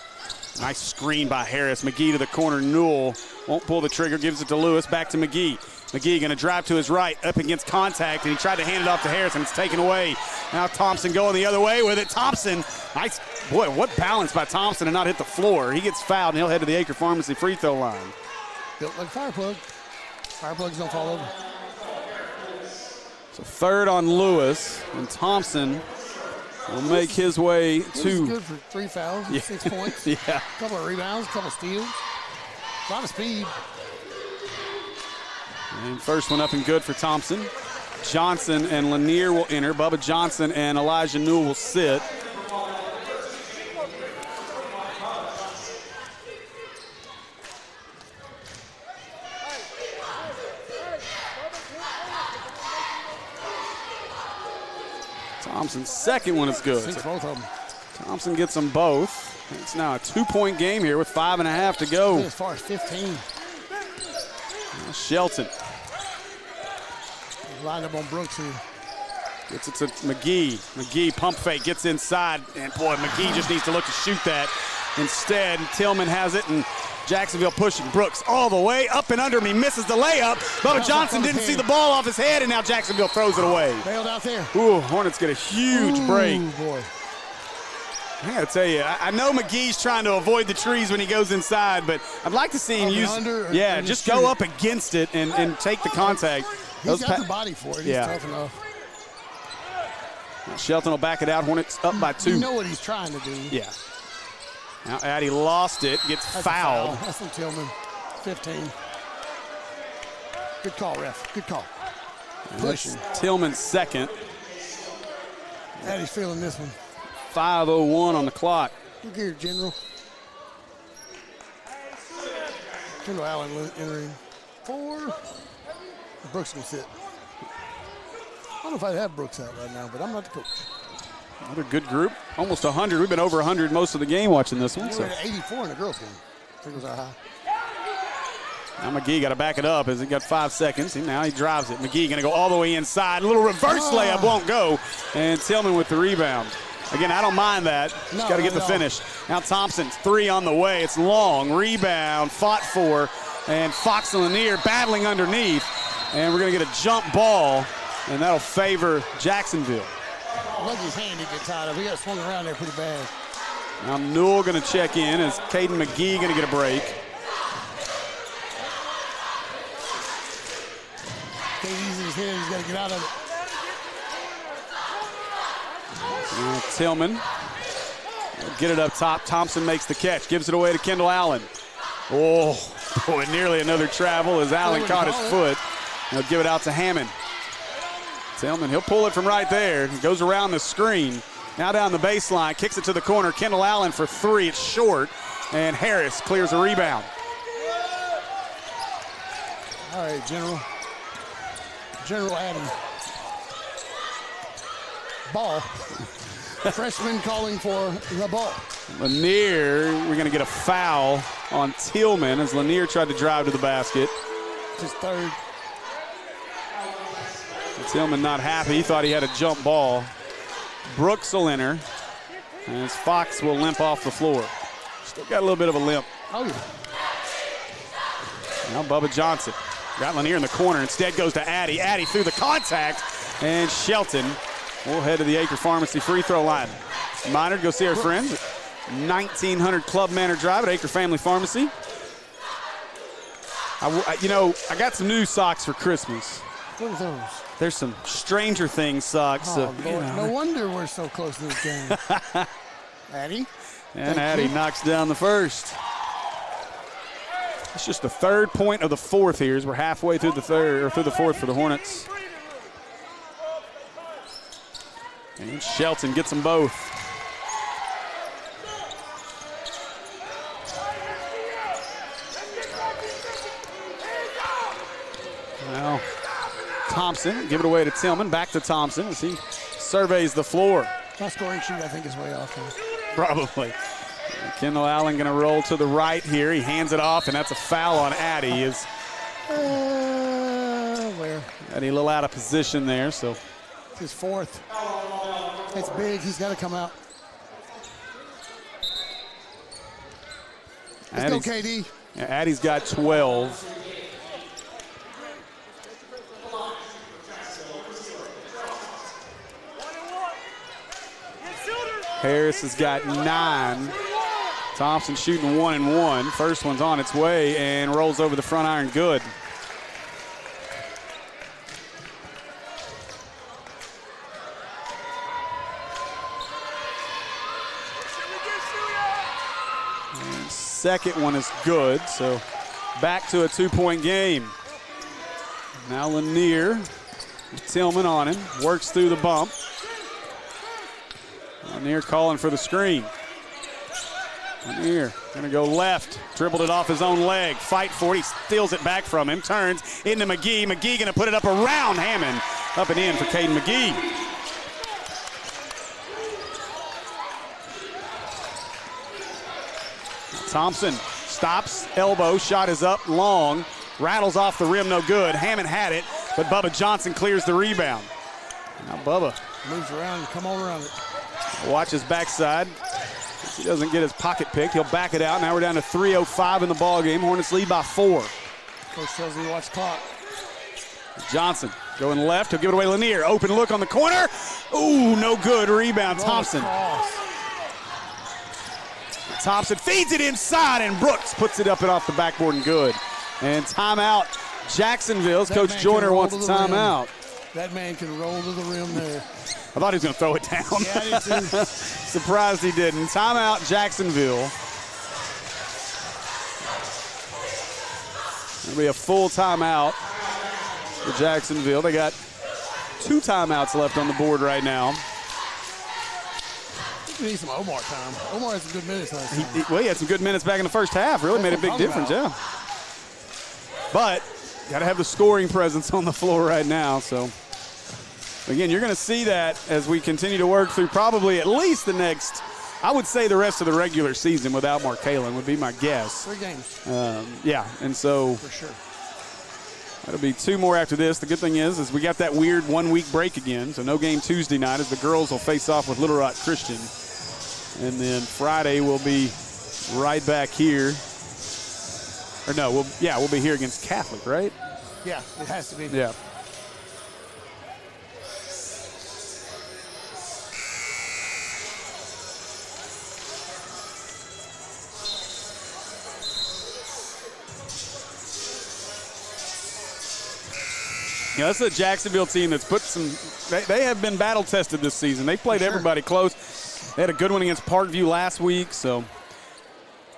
Nice screen by Harris. McGee to the corner. Newell won't pull the trigger. Gives it to Lewis. Back to McGee. McGee going to drive to his right, up against contact, and he tried to hand it off to Harris, and it's taken away. Now Thompson going the other way with it. Thompson, nice. Boy, what balance by Thompson to not hit the floor. He gets fouled, and he'll head to the Acre Pharmacy free throw line. Built like a fire plug. Fire plugs don't fall over. So 3rd on Lewis, and Thompson will make his way to. This is good for 3 fouls, 6 points. Yeah. A couple of rebounds, a couple of steals. A lot of speed. And first one up and good for Thompson. Johnson and Lanier will enter. Bubba Johnson and Elijah Newell will sit. Thompson's second one is good. Both of them. Thompson gets them both. It's now a 2-point game here with 5.5 to go. As far as 15. Now Shelton. Lined up on Brooks here. Gets it to McGee. McGee pump fake, gets inside, and boy, McGee just needs to look to shoot that. Instead, Tillman has it, and Jacksonville pushing Brooks all the way up and under him. He misses the layup. Bubba Johnson didn't see the ball off his head, and now Jacksonville throws it away. Bailed out there. Ooh, Hornets get a huge break. Boy. I gotta tell you, I know McGee's trying to avoid the trees when he goes inside, but I'd like to see him use. Just go up against it and take the contact. He's got the body for it. He's tough enough. Now Shelton will back it out. Hornets up by 2. You know what he's trying to do. Yeah. Now Addy lost it, gets fouled. That's from Tillman. 15. Good call, ref. Good call. Pushing. Tillman's second. Addy's feeling this one. 5:01 on the clock. Look here, General. Kendall Allen entering. 4. Brooks can sit. I don't know if I'd have Brooks out right now, but I'm not the coach. Another good group. Almost 100. We've been over 100 most of the game watching this one. We were at 84 in the girls' game. I think it was our high. Now McGee got to back it up as he got 5 seconds. And now he drives it. McGee going to go all the way inside. A little reverse layup won't go. And Tillman with the rebound. Again, I don't mind that. Just got to get the finish. Now Thompson, 3 on the way. It's long. Rebound, fought for. And Fox and Lanier battling underneath. And we're going to get a jump ball. And that'll favor Jacksonville. Look, his hand he gets tied up. He got swung around there pretty bad. Now Newell going to check in as Caden McGee going to get a break. Can't use his head. He's got to get out of it. Now Tillman get it up top. Thompson makes the catch. Gives it away to Kendall Allen. Oh, boy, nearly another travel as Allen caught his foot. He'll give it out to Hammond. Tillman, he'll pull it from right there. He goes around the screen. Now down the baseline, kicks it to the corner. Kendall Allen for 3. It's short. And Harris clears a rebound. All right, General. General Adams. Ball. Freshman calling for the ball. Lanier, we're going to get a foul on Tillman as Lanier tried to drive to the basket. His 3rd. Tillman not happy. He thought he had a jump ball. Brooks will enter as Fox will limp off the floor. Still got a little bit of a limp. Oh, yeah. Now Bubba Johnson got Lanier in the corner. Instead goes to Addy. Addy through the contact. And Shelton will head to the Acre Pharmacy free throw line. Minor, go see our friends at 1900 Club Manor Drive at Acre Family Pharmacy. I got some new socks for Christmas. What are those? There's some Stranger Things socks. Oh, Lord. No wonder we're so close to this game. Addy. And Addy knocks down the first. It's just the third point of the fourth here as we're halfway through the fourth for the Hornets. And Shelton gets them both. Now, Thompson, give it away to Tillman. Back to Thompson as he surveys the floor. My scoring sheet, I think, is way off here. Probably. Kendall Allen going to roll to the right here. He hands it off, and that's a foul on Addy. Where? Addy a little out of position there, so. It's his fourth. It's big. He's got to come out. Let's go, KD. Yeah, Addy's got 12. Harris has got 9. Thompson shooting 1 and 1. First one's on its way and rolls over the front iron good. And second one is good, so back to a 2-point game. Now Lanier, Tillman on him, works through the bump. Lanier calling for the screen. Lanier gonna go left, dribbled it off his own leg, fight for it, he steals it back from him, turns into McGee. McGee gonna put it up around Hammond, up and in for Caden McGee. Thompson stops, elbow, shot is up, long, rattles off the rim, no good. Hammond had it, but Bubba Johnson clears the rebound. Now Bubba moves around, come on around it. Watch his backside. If he doesn't get his pocket picked, he'll back it out. Now we're down to 3:05 in the ball game. Hornets lead by 4. Coach tells me to watch the clock. Johnson going left. He'll give it away. Lanier. Open look on the corner. Ooh, no good. Rebound. Thompson. Thompson feeds it inside, and Brooks puts it up and off the backboard and good. And timeout. Jacksonville's Coach Joyner wants a timeout. That man can roll to the rim there. I thought he was going to throw it down. Yeah, I did too. Surprised he didn't. Timeout, Jacksonville. It'll be a full timeout for Jacksonville. They got 2 timeouts left on the board right now. We need some Omar time. Omar had some good minutes last time. He had some good minutes back in the first half. Really made a big difference, yeah. But got to have the scoring presence on the floor right now, so. Again, you're going to see that as we continue to work through probably at least the next, I would say the rest of the regular season without Markalen would be my guess. 3 games. Yeah, and so. For sure. That'll be 2 more after this. The good thing is we got that weird 1-week break again, so no game Tuesday night as the girls will face off with Little Rock Christian. And then Friday we'll be right back here. Or no, we'll be here against Catholic, right? Yeah, it has to be. Yeah. You know, this is a Jacksonville team that's put some – they have been battle-tested this season. They played everybody close. They had a good one against Parkview last week. So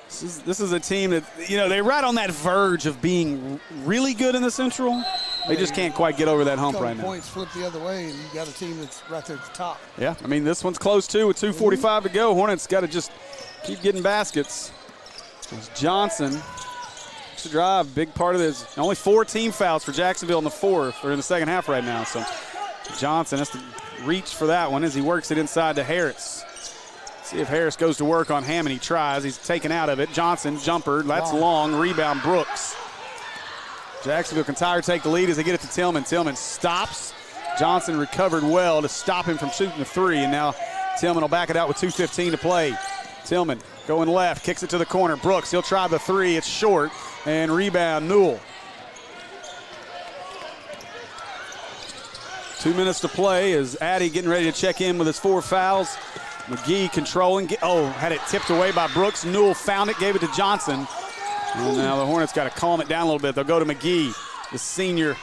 this is a team that, you know, they're right on that verge of being really good in the Central. They just can't quite get over that hump right now. Points flip the other way, and you got a team that's right there at the top. Yeah, I mean, this one's close, too, with 2:45 to go. Hornets got to just keep getting baskets. There's Johnson. To drive, big part of this. Only 4 team fouls for Jacksonville in the fourth, or in the second half right now. So Johnson has to reach for that one as he works it inside to Harris. See if Harris goes to work on Hammond. He tries. He's taken out of it. Johnson, jumper. That's long. Rebound, Brooks. Jacksonville can take the lead as they get it to Tillman. Tillman stops. Johnson recovered well to stop him from shooting the 3, and now Tillman will back it out with 2:15 to play. Tillman going left, kicks it to the corner. Brooks, he'll try the three. It's short, and rebound Newell. 2 minutes to play as Addy getting ready to check in with his 4 fouls. McGee controlling. Had it tipped away by Brooks. Newell found it, gave it to Johnson. And now the Hornets got to calm it down a little bit. They'll go to McGee, the senior.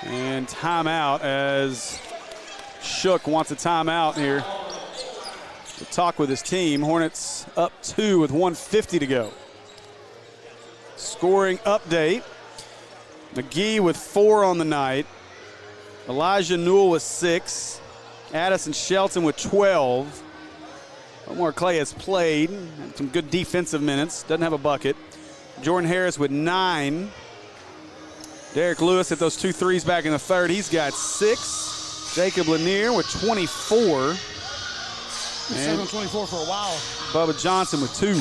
And timeout as Shook wants a timeout here to talk with his team. Hornets up 2 with 1:50 to go. Scoring update. McGee with 4 on the night. Elijah Newell with 6. Addison Shelton with 12. Omar Clay has played. Had some good defensive minutes. Doesn't have a bucket. Jordan Harris with 9. Derek Lewis at those 2 threes back in the third. He's got 6. Jacob Lanier with 24. And 24 for a while. Bubba Johnson with 2.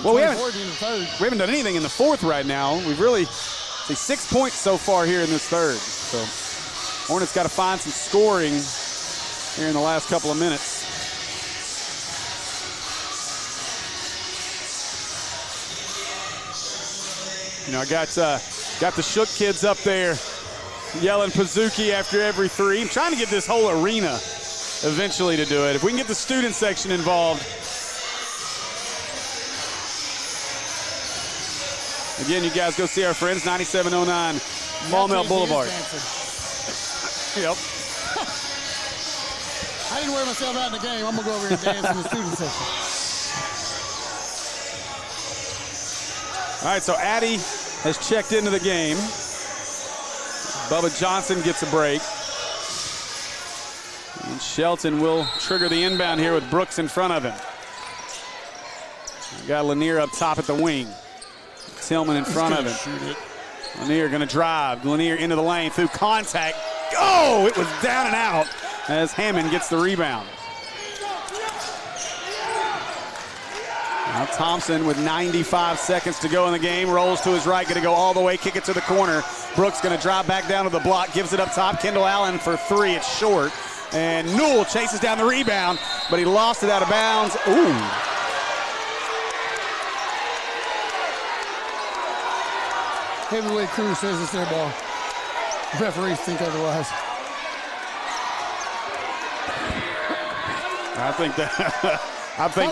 Well, we haven't done anything in the fourth right now. We've really see 6 points so far here in this third. So Hornets got to find some scoring here in the last couple of minutes. You know, I got the Shook kids up there yelling Pazuki after every three. I'm trying to get this whole arena eventually to do it. If we can get the student section involved. Again, you guys go see our friends, 9709 Maumelle Boulevard. Yep. I didn't wear myself out in the game. I'm going to go over here and dance in the student section. All right, so Addy has checked into the game. Bubba Johnson gets a break. And Shelton will trigger the inbound here with Brooks in front of him. We got Lanier up top at the wing. Tillman in front of him. Lanier going to drive. Lanier into the lane through contact. Oh, it was down and out as Hammond gets the rebound. Now Thompson with 95 seconds to go in the game. Rolls to his right, going to go all the way, kick it to the corner. Brooks going to drive back down to the block, gives it up top. Kendall Allen for 3, it's short. And Newell chases down the rebound, but he lost it out of bounds. Ooh. Heavyweight crew says it's their ball. Referees think otherwise. I think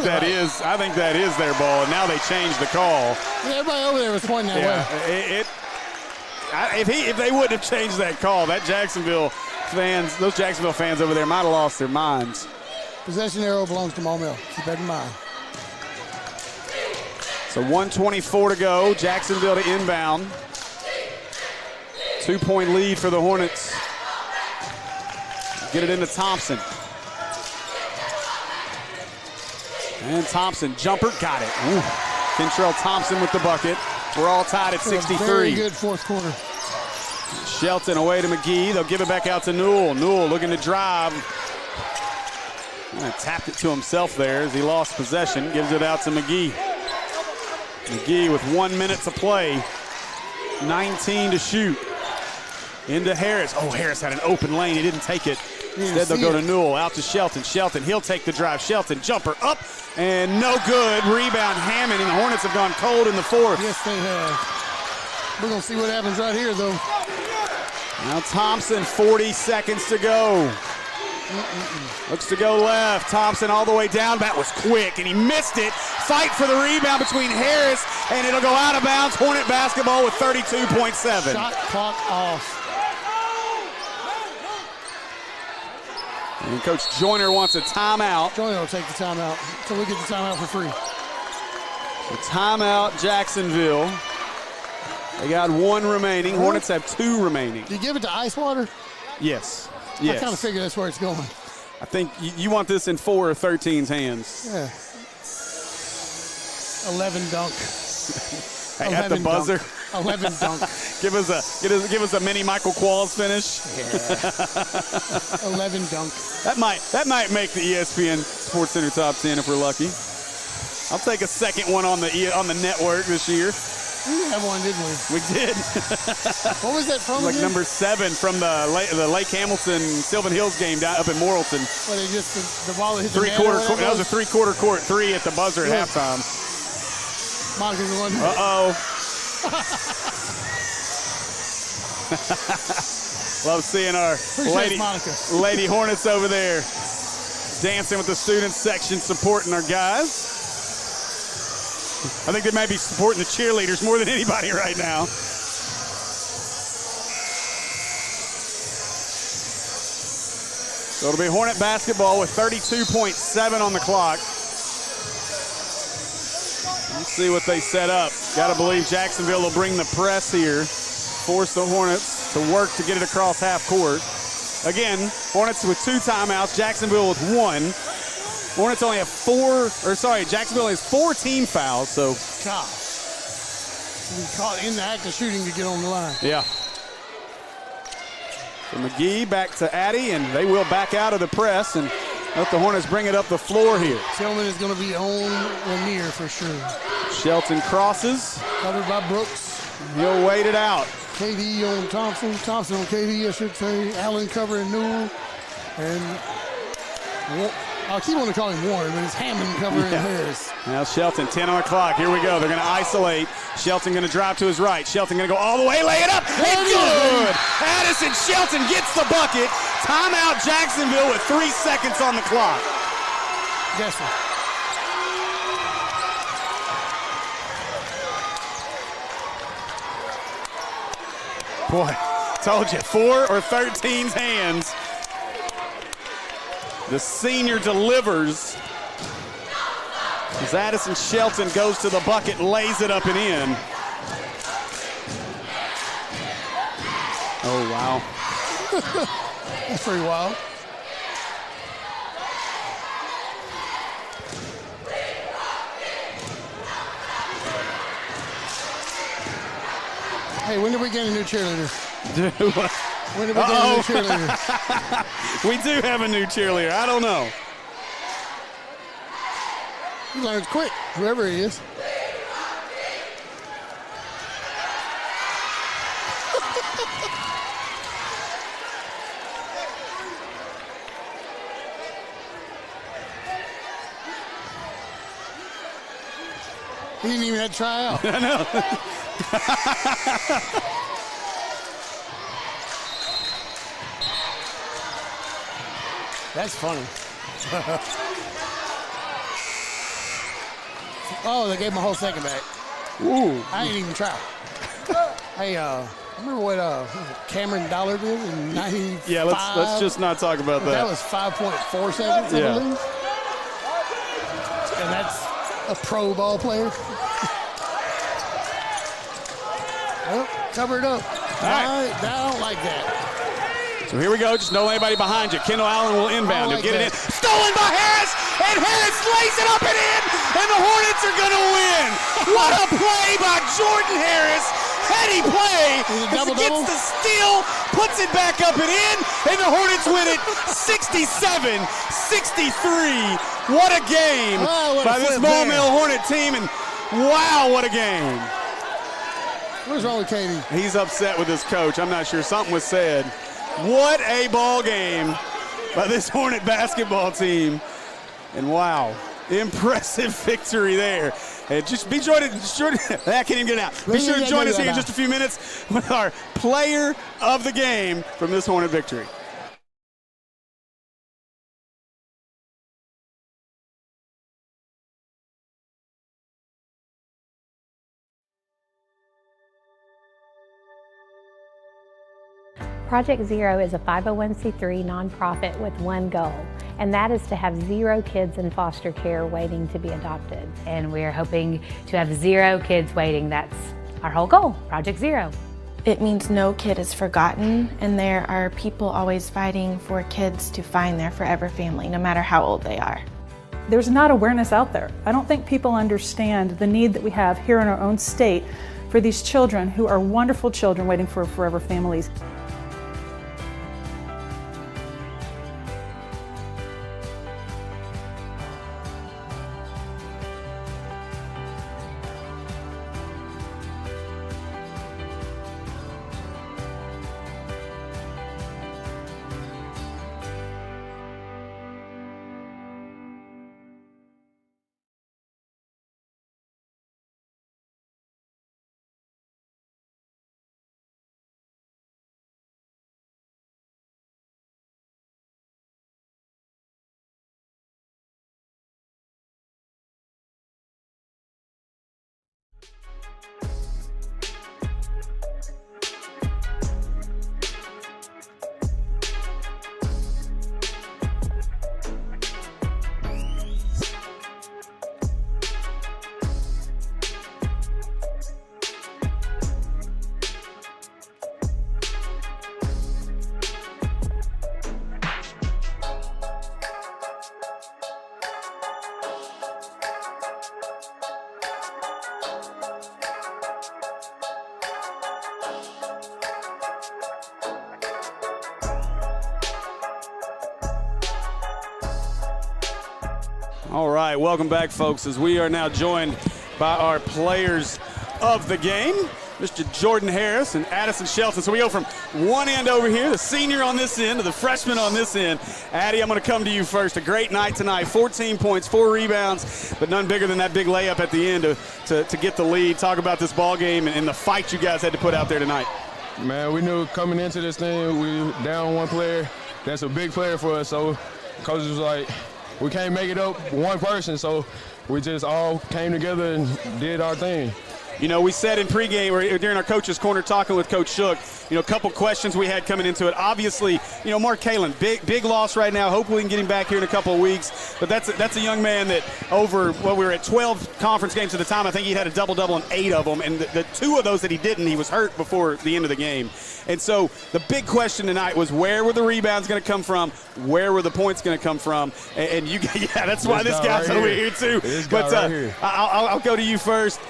that is their ball, and now they changed the call. Yeah, everybody over there was pointing that way. If they wouldn't have changed that call, those Jacksonville fans over there might have lost their minds. Possession arrow belongs to Maumelle. Keep that in mind. So 1:24 to go. Jacksonville to inbound. 2-point lead for the Hornets. Get it into Thompson. And Thompson, jumper, got it. Ooh. Kentrell Thompson with the bucket. We're all tied at 63. Very good fourth quarter. Shelton away to McGee. They'll give it back out to Newell. Newell looking to drive. Tapped it to himself there as he lost possession. Gives it out to McGee. McGee with 1 minute to play. 19 to shoot. Into Harris. Oh, Harris had an open lane. He didn't take it. Instead, they'll go to Newell. Out to Shelton. Shelton, he'll take the drive. Shelton, jumper up, and no good. Rebound Hammond, and the Hornets have gone cold in the fourth. Yes, they have. We're going to see what happens right here, though. Now Thompson, 40 seconds to go. Looks to go left. Thompson all the way down. That was quick, and he missed it. Fight for the rebound between Harris, and it'll go out of bounds. Hornet basketball with 32.7. Shot clock off. And Coach Joyner wants a timeout. Joyner will take the timeout. So we get the timeout for free. So timeout, Jacksonville. They got 1 remaining. Hornets have 2 remaining. Do you give it to ice water? Yes. I kind of figure that's where it's going. I think you want this in 4 or 13's hands. Yeah. 11 dunk. Hey, at the buzzer. 11 dunk. Give us a mini Michael Qualls finish. Yeah. 11 dunk. That might make the ESPN Sports Center top 10 if we're lucky. I'll take a second one on the network this year. We did have one, didn't we? We did. What was that from? Like again? number 7 from the Lake Hamilton Sylvan Hills game down up in Morrilton. Well, they just the ball that hit the net or Three-quarter. whatever That was a three-quarter court 3 at the buzzer at Yeah. halftime. Monica's the one. Love seeing our lady Hornets over there dancing with the student section, supporting our guys. I think they may be supporting the cheerleaders more than anybody right now. So it'll be Hornet basketball with 32.7 on the clock. Let's see what they set up. Got to believe Jacksonville will bring the press here, force the Hornets to work to get it across half court. Again, Hornets with 2 timeouts, Jacksonville with 1. Hornets only have Jacksonville has 4 team fouls, so. God. We caught in the act of shooting to get on the line. Yeah. So McGee back to Addy, and they will back out of the press and let the Hornets bring it up the floor here. Tillman is going to be on Lanier for sure. Shelton crosses. Covered by Brooks. He'll wait it out. KD on Thompson. Thompson on KD, I should say. Allen covering Newell. And I'll keep on to call him Warren, but it's Hammond covering Harris. Now Shelton, 10 on the clock. Here we go. They're going to isolate. Shelton going to drive to his right. Shelton going to go all the way, lay it up. It's good. Addison Shelton gets the bucket. Timeout Jacksonville with 3 seconds on the clock. Yes, sir. Boy, told you, 4 or 13's hands. The senior delivers as Addison Shelton goes to the bucket, lays it up and in. Oh, wow. That's pretty wild. Hey, when did we get a new cheerleader? When did we get a new cheerleader? We do have a new cheerleader. I don't know. He learns quick, whoever he is. He didn't even have to try out. I know. That's funny. Oh, they gave him a whole second back. Ooh. I ain't even try. Hey, remember what Cameron Dollar did in 95? Yeah, let's just not talk about that. That was 5.4 seconds, I believe. And that's a pro ball player. Well, cover it up. All right. I don't like that. So here we go. Just don't let anybody behind you. Kendall Allen will inbound. He'll get it in. Stolen by Harris, and Harris lays it up and in, and the Hornets are going to win. What a play by Jordan Harris. Heady play. Gets the steal, puts it back up and in, and the Hornets win it 67-63. What a game by this Maumelle Hornet team, and wow, what a game. What's wrong with Katie? He's upset with his coach. I'm not sure. Something was said. What a ball game by this Hornet basketball team. And wow, impressive victory there. And just be joined. I can't even get it out. Be sure to join us here in just a few minutes with our player of the game from this Hornet victory. Project Zero is a 501c3 nonprofit with one goal, and that is to have 0 kids in foster care waiting to be adopted. And we're hoping to have 0 kids waiting. That's our whole goal, Project Zero. It means no kid is forgotten, and there are people always fighting for kids to find their forever family, no matter how old they are. There's not awareness out there. I don't think people understand the need that we have here in our own state for these children who are wonderful children waiting for forever families. All right, welcome back, folks, as we are now joined by our players of the game, Mr. Jordan Harris and Addison Shelton. So we go from one end over here, the senior on this end, to the freshman on this end. Addie, I'm going to come to you first. A great night tonight, 14 points, 4 rebounds, but none bigger than that big layup at the end to get the lead. Talk about this ball game and the fight you guys had to put out there tonight. Man, we knew coming into this thing, we were down one player. That's a big player for us, so coach was like, we can't make it up one person, so we just all came together and did our thing. You know, we said in pregame or during our coach's corner talking with Coach Shook, you know, a couple questions we had coming into it. Obviously, you know, Mark Kalen, big loss right now. Hopefully we can get him back here in a couple of weeks. But that's a young man that over, well, we were at 12 conference games at the time. I think he had a double-double in 8 of them. And the 2 of those that he didn't, he was hurt before the end of the game. And so the big question tonight was where were the rebounds going to come from? Where were the points going to come from? And you, yeah, that's why this guy's over here too. But I'll go to you first.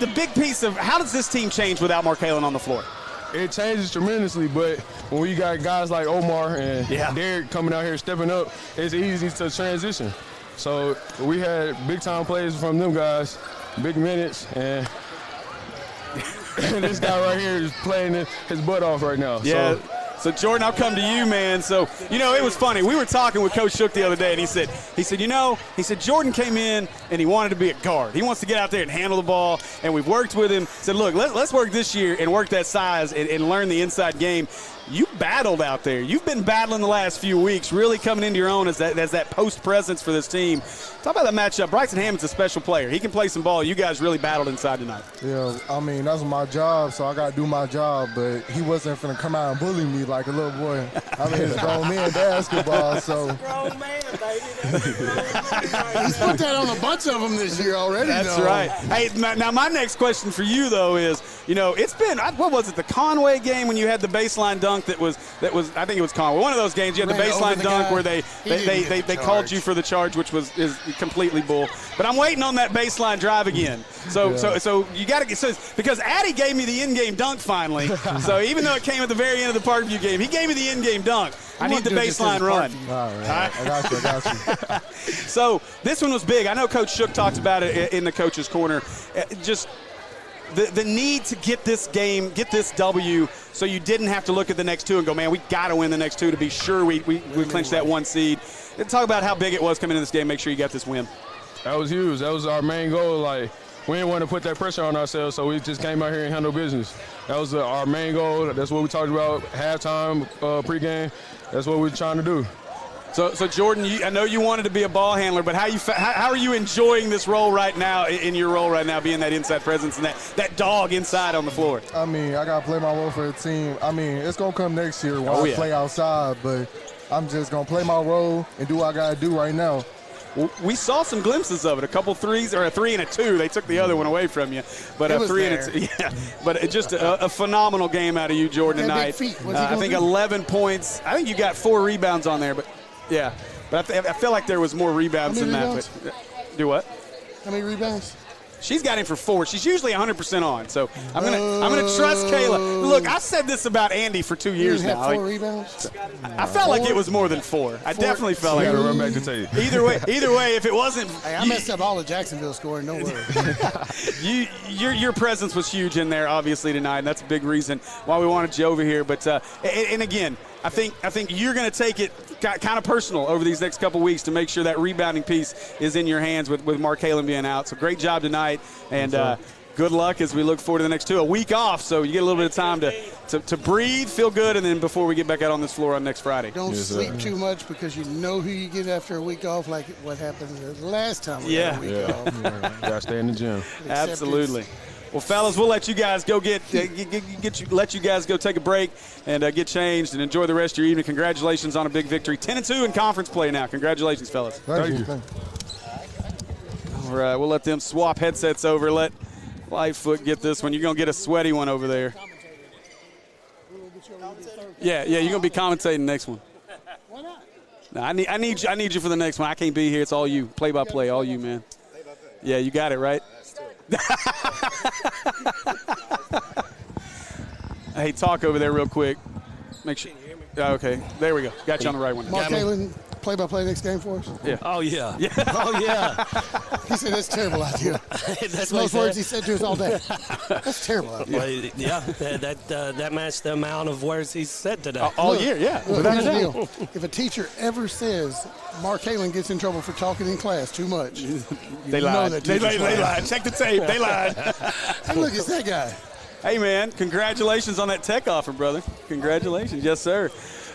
The big piece of how does this team change without Mark Kalen on the floor? It changes tremendously, but when we got guys like Omar and Derek coming out here stepping up, it's easy to transition. So we had big-time plays from them guys, big minutes, and this guy right here is playing his butt off right now. Yeah. So Jordan, I'll come to you, man. So, you know, it was funny. We were talking with Coach Shook the other day, and he said, Jordan came in and he wanted to be a guard. He wants to get out there and handle the ball, and we've worked with him. Said, look, let's work this year and work that size and learn the inside game. You battled out there. You've been battling the last few weeks, really coming into your own as that post presence for this team. Talk about that matchup. Bryson Hammond's a special player. He can play some ball. You guys really battled inside tonight. Yeah, I mean, that's my job, so I got to do my job. But he wasn't going to come out and bully me like a little boy. I mean, it's grown man basketball, so. Grown man, baby. He's put that on a bunch of them this year already. That's right. Hey, now my next question for you, though, is, you know, it's been, what was it, the Conway game when you had the baseline dunk that was I think it was Conway. One of those games you had the baseline dunk where they called you for the charge, which is completely bull. But I'm waiting on that baseline drive again. So you got to get because Addy gave me the in-game dunk finally. So even though it came at the very end of the Parkview game, he gave me the in-game dunk. I need the baseline run. All right. I got you. So this one was big. I know Coach Shook talked about it in the coach's corner. Just the need to get this game, get this W, so you didn't have to look at the next 2 and go, man, we got to win the next 2 to be sure we clinch that 1 seed. And talk about how big it was coming into this game. Make sure you got this win. That was huge. That was our main goal. Like, we didn't want to put that pressure on ourselves, so we just came out here and handled business. That was our main goal. That's what we talked about halftime, pregame. That's what we were trying to do. So Jordan, I know you wanted to be a ball handler, but how are you enjoying this role right now, in your role right now, being that inside presence and that dog inside on the floor? I mean, I got to play my role for the team. I mean, it's going to come next year when I play outside, but I'm just going to play my role and do what I got to do right now. Well, we saw some glimpses of it, a couple threes, or a 3 and a 2. They took the other one away from you. But a 3 and a 2. Yeah, but just a phenomenal game out of you, Jordan, tonight. I think 11 points. I think you got 4 rebounds on there, but yeah. But I feel like there was more rebounds than that. But, do what? How many rebounds? She's got him for 4. She's usually 100% on, so I'm gonna trust Kayla. Look, I've said this about Andy for 2 years now. 4 rebounds? I felt like it was more than 4. I definitely felt like. I gotta run back to tape. Either way, if it wasn't, hey, I messed up all the Jacksonville scoring. No worries. Your presence was huge in there, obviously tonight, and that's a big reason why we wanted you over here. But and again, I think you're going to take it kind of personal over these next couple weeks to make sure that rebounding piece is in your hands with Mark Kalen being out. So great job tonight, and good luck as we look forward to the next 2. A week off, so you get a little bit of time to breathe, feel good, and then before we get back out on this floor on next Friday. Don't sleep too much because you know who you get after a week off, like what happened the last time we had a week off. Gotta stay in the gym. Absolutely. Well, fellas, we'll let you guys go let you guys go take a break and get changed and enjoy the rest of your evening. Congratulations on a big victory. 10-2 in conference play now. Congratulations, fellas. Thank you. All right, we'll let them swap headsets over. Let Lightfoot get this one. You're going to get a sweaty one over there. Yeah, you're going to be commentating the next one. Why not? No, I need you for the next one. I can't be here. It's all you. Play-by-play, all you, man. Yeah, you got it, right? Hey, talk over there real quick. Make sure. Okay, there we go. Got you on the right one. Mark Kalen, play-by-play next game for us? Yeah. Oh, yeah. Oh, yeah. He said, that's a terrible idea. That's those words he said to us all day. That's a terrible idea. Well, yeah, that matched the amount of words he said today. All year, yeah. Look, here's the deal. If a teacher ever says Mark Halen gets in trouble for talking in class too much, they lied. They lied. Check the tape. They lied. Look, it's that guy. Hey, man, congratulations on that tech offer, brother. Congratulations. Yes, sir.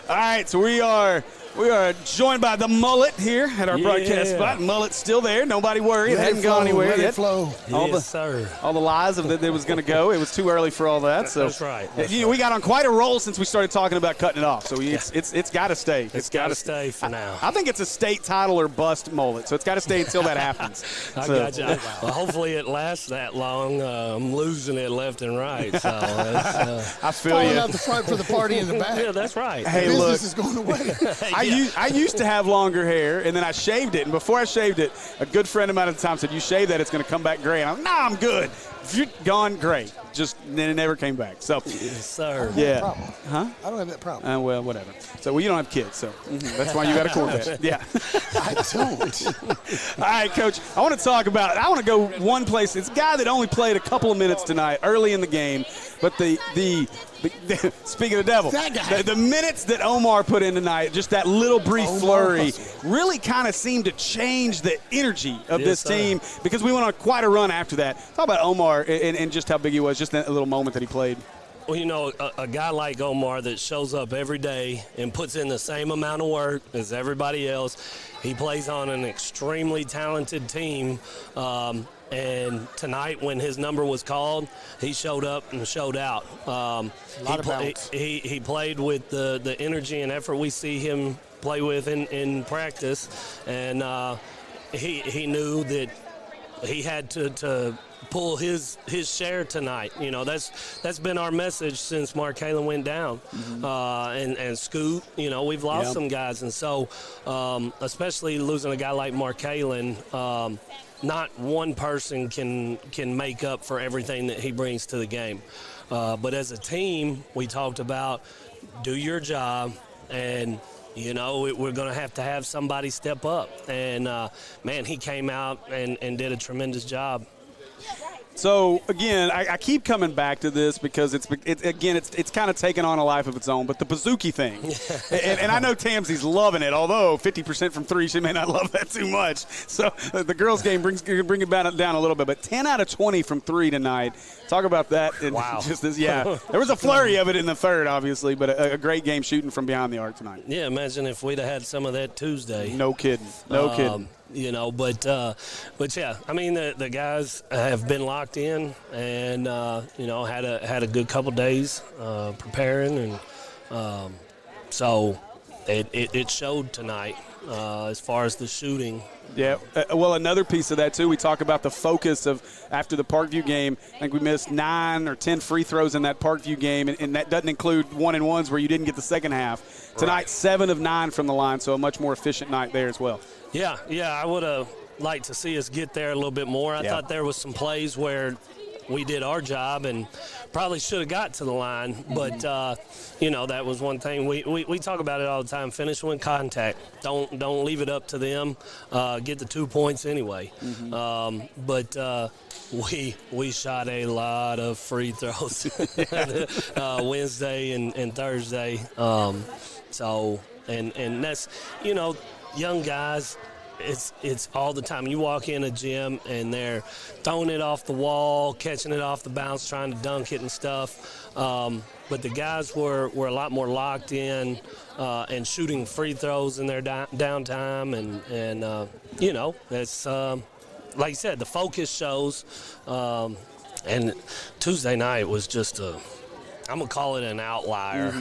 All right, so we are joined by the mullet here at our broadcast spot. Mullet's still there. Nobody worry. It hadn't gone anywhere yet. Flow. Sir. All the lies of that it was going to go. It was too early for all that. So that's right. We got on quite a roll since we started talking about cutting it off. So it's got to stay. It's got to stay for now. I think it's a state title or bust mullet. So it's got to stay until that happens. I got you. Well, hopefully it lasts that long. I'm losing it left and right. So I feel you. Out the front for the party in the back. Yeah, that's right. Hey, business is going away. I used to have longer hair, and then I shaved it. And before I shaved it, a good friend of mine at the time said, "You shave that, it's going to come back gray." And I'm like, "Nah, I'm good." Gone gray. Then it never came back. So, yes, sir. Yeah. Huh? I don't have that problem. Well, whatever. So, you don't have kids, so that's why you got a Corvette. Yeah. I don't. All right, Coach. I want to go one place. It's a guy that only played a couple of minutes tonight, early in the game, but speaking of the devil, the minutes that Omar put in tonight, just that little brief flurry, really kind of seemed to change the energy of this team because we went on quite a run after that. Talk about Omar and just how big he was, just that little moment that he played. Well, you know, a guy like Omar that shows up every day and puts in the same amount of work as everybody else. He plays on an extremely talented team. And tonight, when his number was called, he showed up and showed out. He played with the energy and effort we see him play with in practice, and he knew that he had to pull his share tonight. You know, that's been our message since Mark Halen went down. And Scoot, you know, we've lost some guys, and so especially losing a guy like Mark Halen. Not one person can make up for everything that he brings to the game. But as a team, we talked about do your job, and, you know, we're going to have somebody step up. And, man, he came out and did a tremendous job. So, again, I keep coming back to this because it's kind of taken on a life of its own, but the Bazooki thing. and I know Tamsy's loving it, although 50% from three, she may not love that too much. So the girls' game bring it down a little bit, but 10 out of 20 from three tonight. Talk about that. Wow. There was a flurry of it in the third, obviously, but a great game shooting from behind the arc tonight. Yeah, imagine if we'd have had some of that Tuesday. No kidding. No kidding. You know, but yeah, I mean the guys have been locked in, and you know, had a good couple days preparing, and so it showed tonight as far as the shooting. Yeah, well, another piece of that too. We talk about the focus of after the Parkview game. I think we missed 9 or 10 free throws in that Parkview game, and that doesn't include 1-and-1s where you didn't get the second half. Tonight, 7 of 9 from the line, so a much more efficient night there as well. Yeah, I would have liked to see us get there a little bit more. I thought there was some plays where we did our job and probably should have got to the line, but you know, that was one thing we talk about it all the time. Finish with contact. Don't leave it up to them. Get the 2 points anyway. But we shot a lot of free throws Wednesday and Thursday. So that's, you know, young guys, it's all the time. You walk in a gym and they're throwing it off the wall, catching it off the bounce, trying to dunk it and stuff. But the guys were a lot more locked in and shooting free throws in their downtime. And you know, it's like you said, the focus shows. And Tuesday night was just I'm going to call it an outlier.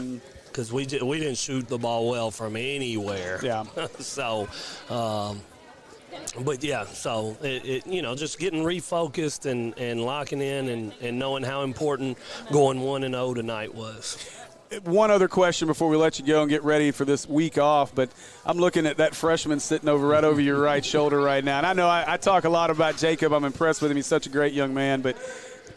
Because we didn't shoot the ball well from anywhere. Yeah. So, but yeah, so it you know, just getting refocused and locking in and knowing how important going 1-0 tonight was. One other question before we let you go and get ready for this week off, but I'm looking at that freshman sitting right over your right shoulder right now. And I know I talk a lot about Jacob. I'm impressed with him. He's such a great young man, but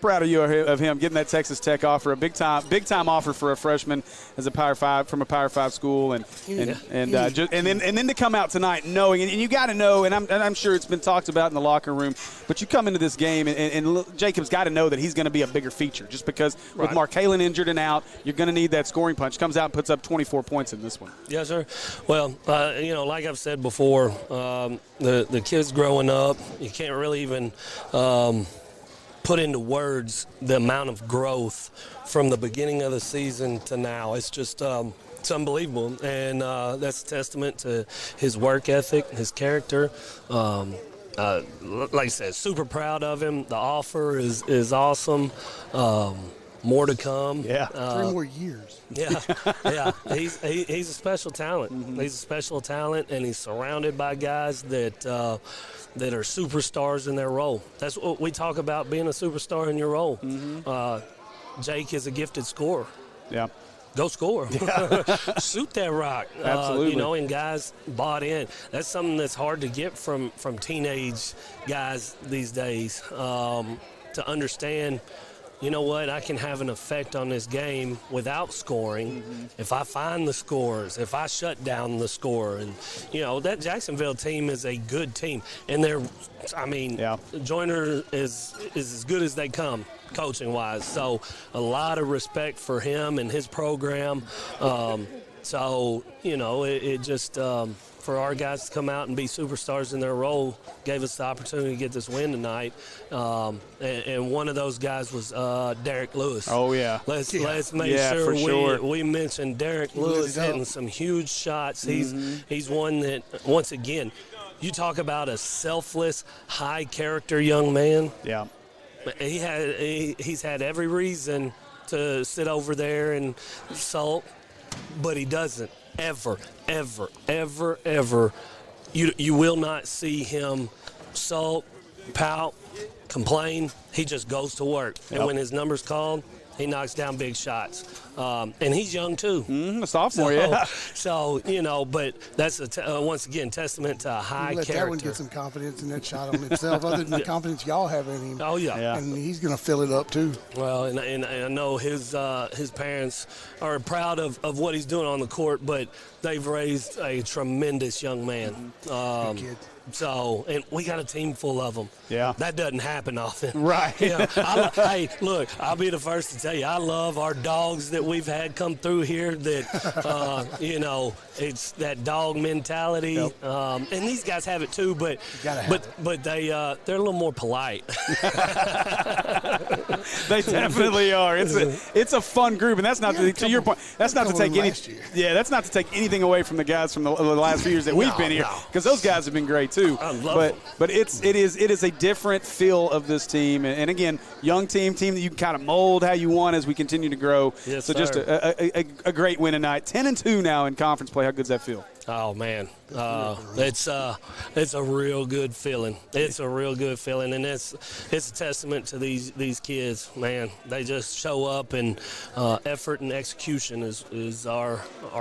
Proud of you of him getting that Texas Tech offer, a big time offer for a freshman as a Power 5 from a Power 5 school, and then to come out tonight knowing, and you got to know, and I'm sure it's been talked about in the locker room, but you come into this game and Jacob's got to know that he's going to be a bigger feature, just because with Mark Halen injured and out, you're going to need that scoring punch. Comes out and puts up 24 points in this one. Yes, sir. Well, like I've said before, the kids growing up, you can't really even put into words the amount of growth from the beginning of the season to now. It's just it's unbelievable, and that's a testament to his work ethic, his character. Like I said, super proud of him. The offer is awesome. More to come. Yeah, 3 more years. Yeah. He's a special talent. Mm-hmm. He's a special talent, and he's surrounded by guys that are superstars in their role. That's what we talk about, being a superstar in your role. Mm-hmm. Jake is a gifted scorer. Yeah. Go score. Yeah. Shoot that rock. Absolutely. And guys bought in. That's something that's hard to get from teenage guys these days, to understand, you know what, I can have an effect on this game without scoring if I find the scores, if I shut down the score. And, that Jacksonville team is a good team. And Joyner is as good as they come, coaching-wise. So a lot of respect for him and his program. It just for our guys to come out and be superstars in their role gave us the opportunity to get this win tonight. And one of those guys was Derek Lewis. Oh, yeah. Let's make sure we mention Derek Lewis hitting some huge shots. He's one that, once again, you talk about a selfless, high-character young man. Yeah. He's had every reason to sit over there and sulk, but he doesn't. Ever. You will not see him sulk, pout, complain. He just goes to work. Yep. And when his number's called, he knocks down big shots. And he's young, too. A sophomore, yeah. So, but that's, once again, testament to a high character. Let that one get some confidence in that shot on himself, other than the confidence y'all have in him. Oh, yeah. And he's going to fill it up, too. Well, and I know his parents are proud of what he's doing on the court, but they've raised a tremendous young man. Good kid. So, and we got a team full of them. Yeah. That doesn't happen often. Right. Hey, look, I'll be the first to tell you, I love our dogs that we've had come through here that, it's that dog mentality. Yep. And these guys have it too, but they're a little more polite. They definitely are. It's a fun group, and that's not to your point. That's not to take that's not to take anything away from the guys from the last few years that we've been here, because those guys have been great too. But it is a different feel of this team, and again, young team that you can kind of mold how you want as we continue to grow. Yes, so just a great win tonight. 10-2 now in conference play. How good does that feel? Oh man, it's a real good feeling. It's a real good feeling, and it's a testament to these kids. Man, they just show up, and effort and execution is our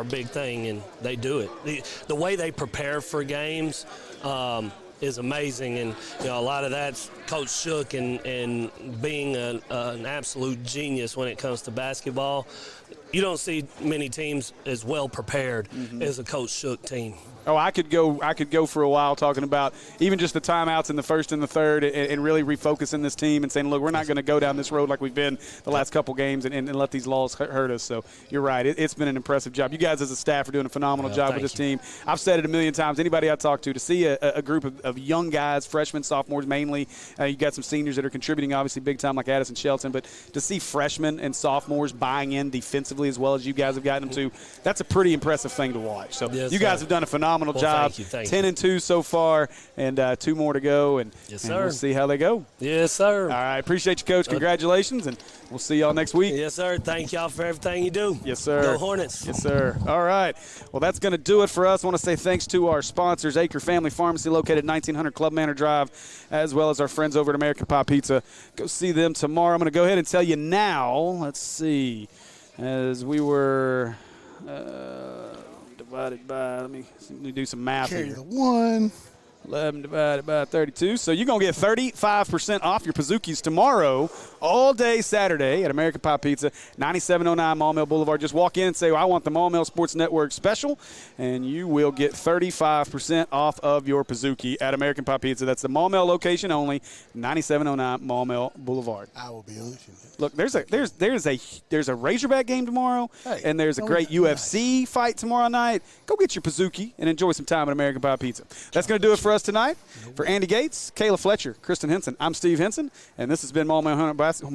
big thing, and they do it. The way they prepare for games is amazing, and a lot of that's Coach Shook and being an absolute genius when it comes to basketball. You don't see many teams as well prepared as a Coach Shook team. Oh, I could go for a while talking about even just the timeouts in the first and the third, and really refocusing this team and saying, look, we're not going to go down this road like we've been the last couple games and let these laws hurt us. So you're right. It's been an impressive job. You guys as a staff are doing a phenomenal job with this team. I've said it a million times. Anybody I talk to see a group of young guys, freshmen, sophomores mainly. You got some seniors that are contributing, obviously, big time like Addison Shelton. But to see freshmen and sophomores buying in defensively as well as you guys have gotten them to, that's a pretty impressive thing to watch. So you guys have done a phenomenal job. Thank 10-2 so far, and 2 more to go, and we'll see how they go. Yes, sir. All right, appreciate you, Coach. Congratulations, and we'll see y'all next week. Yes, sir. Thank y'all for everything you do. Yes, sir. Go Hornets. Yes, sir. All right. Well, that's going to do it for us. I want to say thanks to our sponsors, Acre Family Pharmacy, located 1900 Club Manor Drive, as well as our friends over at American Pie Pizza. Go see them tomorrow. I'm going to go ahead and tell you now. Let's see. As we were divided by, let me do some math Carry here. the 1. 11 divided by 32. So you're going to get 35% off your Pizookies tomorrow, all day Saturday at American Pie Pizza, 9709 Maumelle Boulevard. Just walk in and say, I want the Maumelle Sports Network special, and you will get 35% off of your Pizookie at American Pie Pizza. That's the Maumelle location only, 9709 Maumelle Boulevard. I will be on it. Look, there's a Razorback game tomorrow, and there's a great UFC fight tomorrow night. Go get your Pizookie and enjoy some time at American Pie Pizza. That's going to do it for us tonight. For Andy Gates, Kayla Fletcher, Kristen Henson, I'm Steve Henson, and this has been Maumelle Hornet Basketball.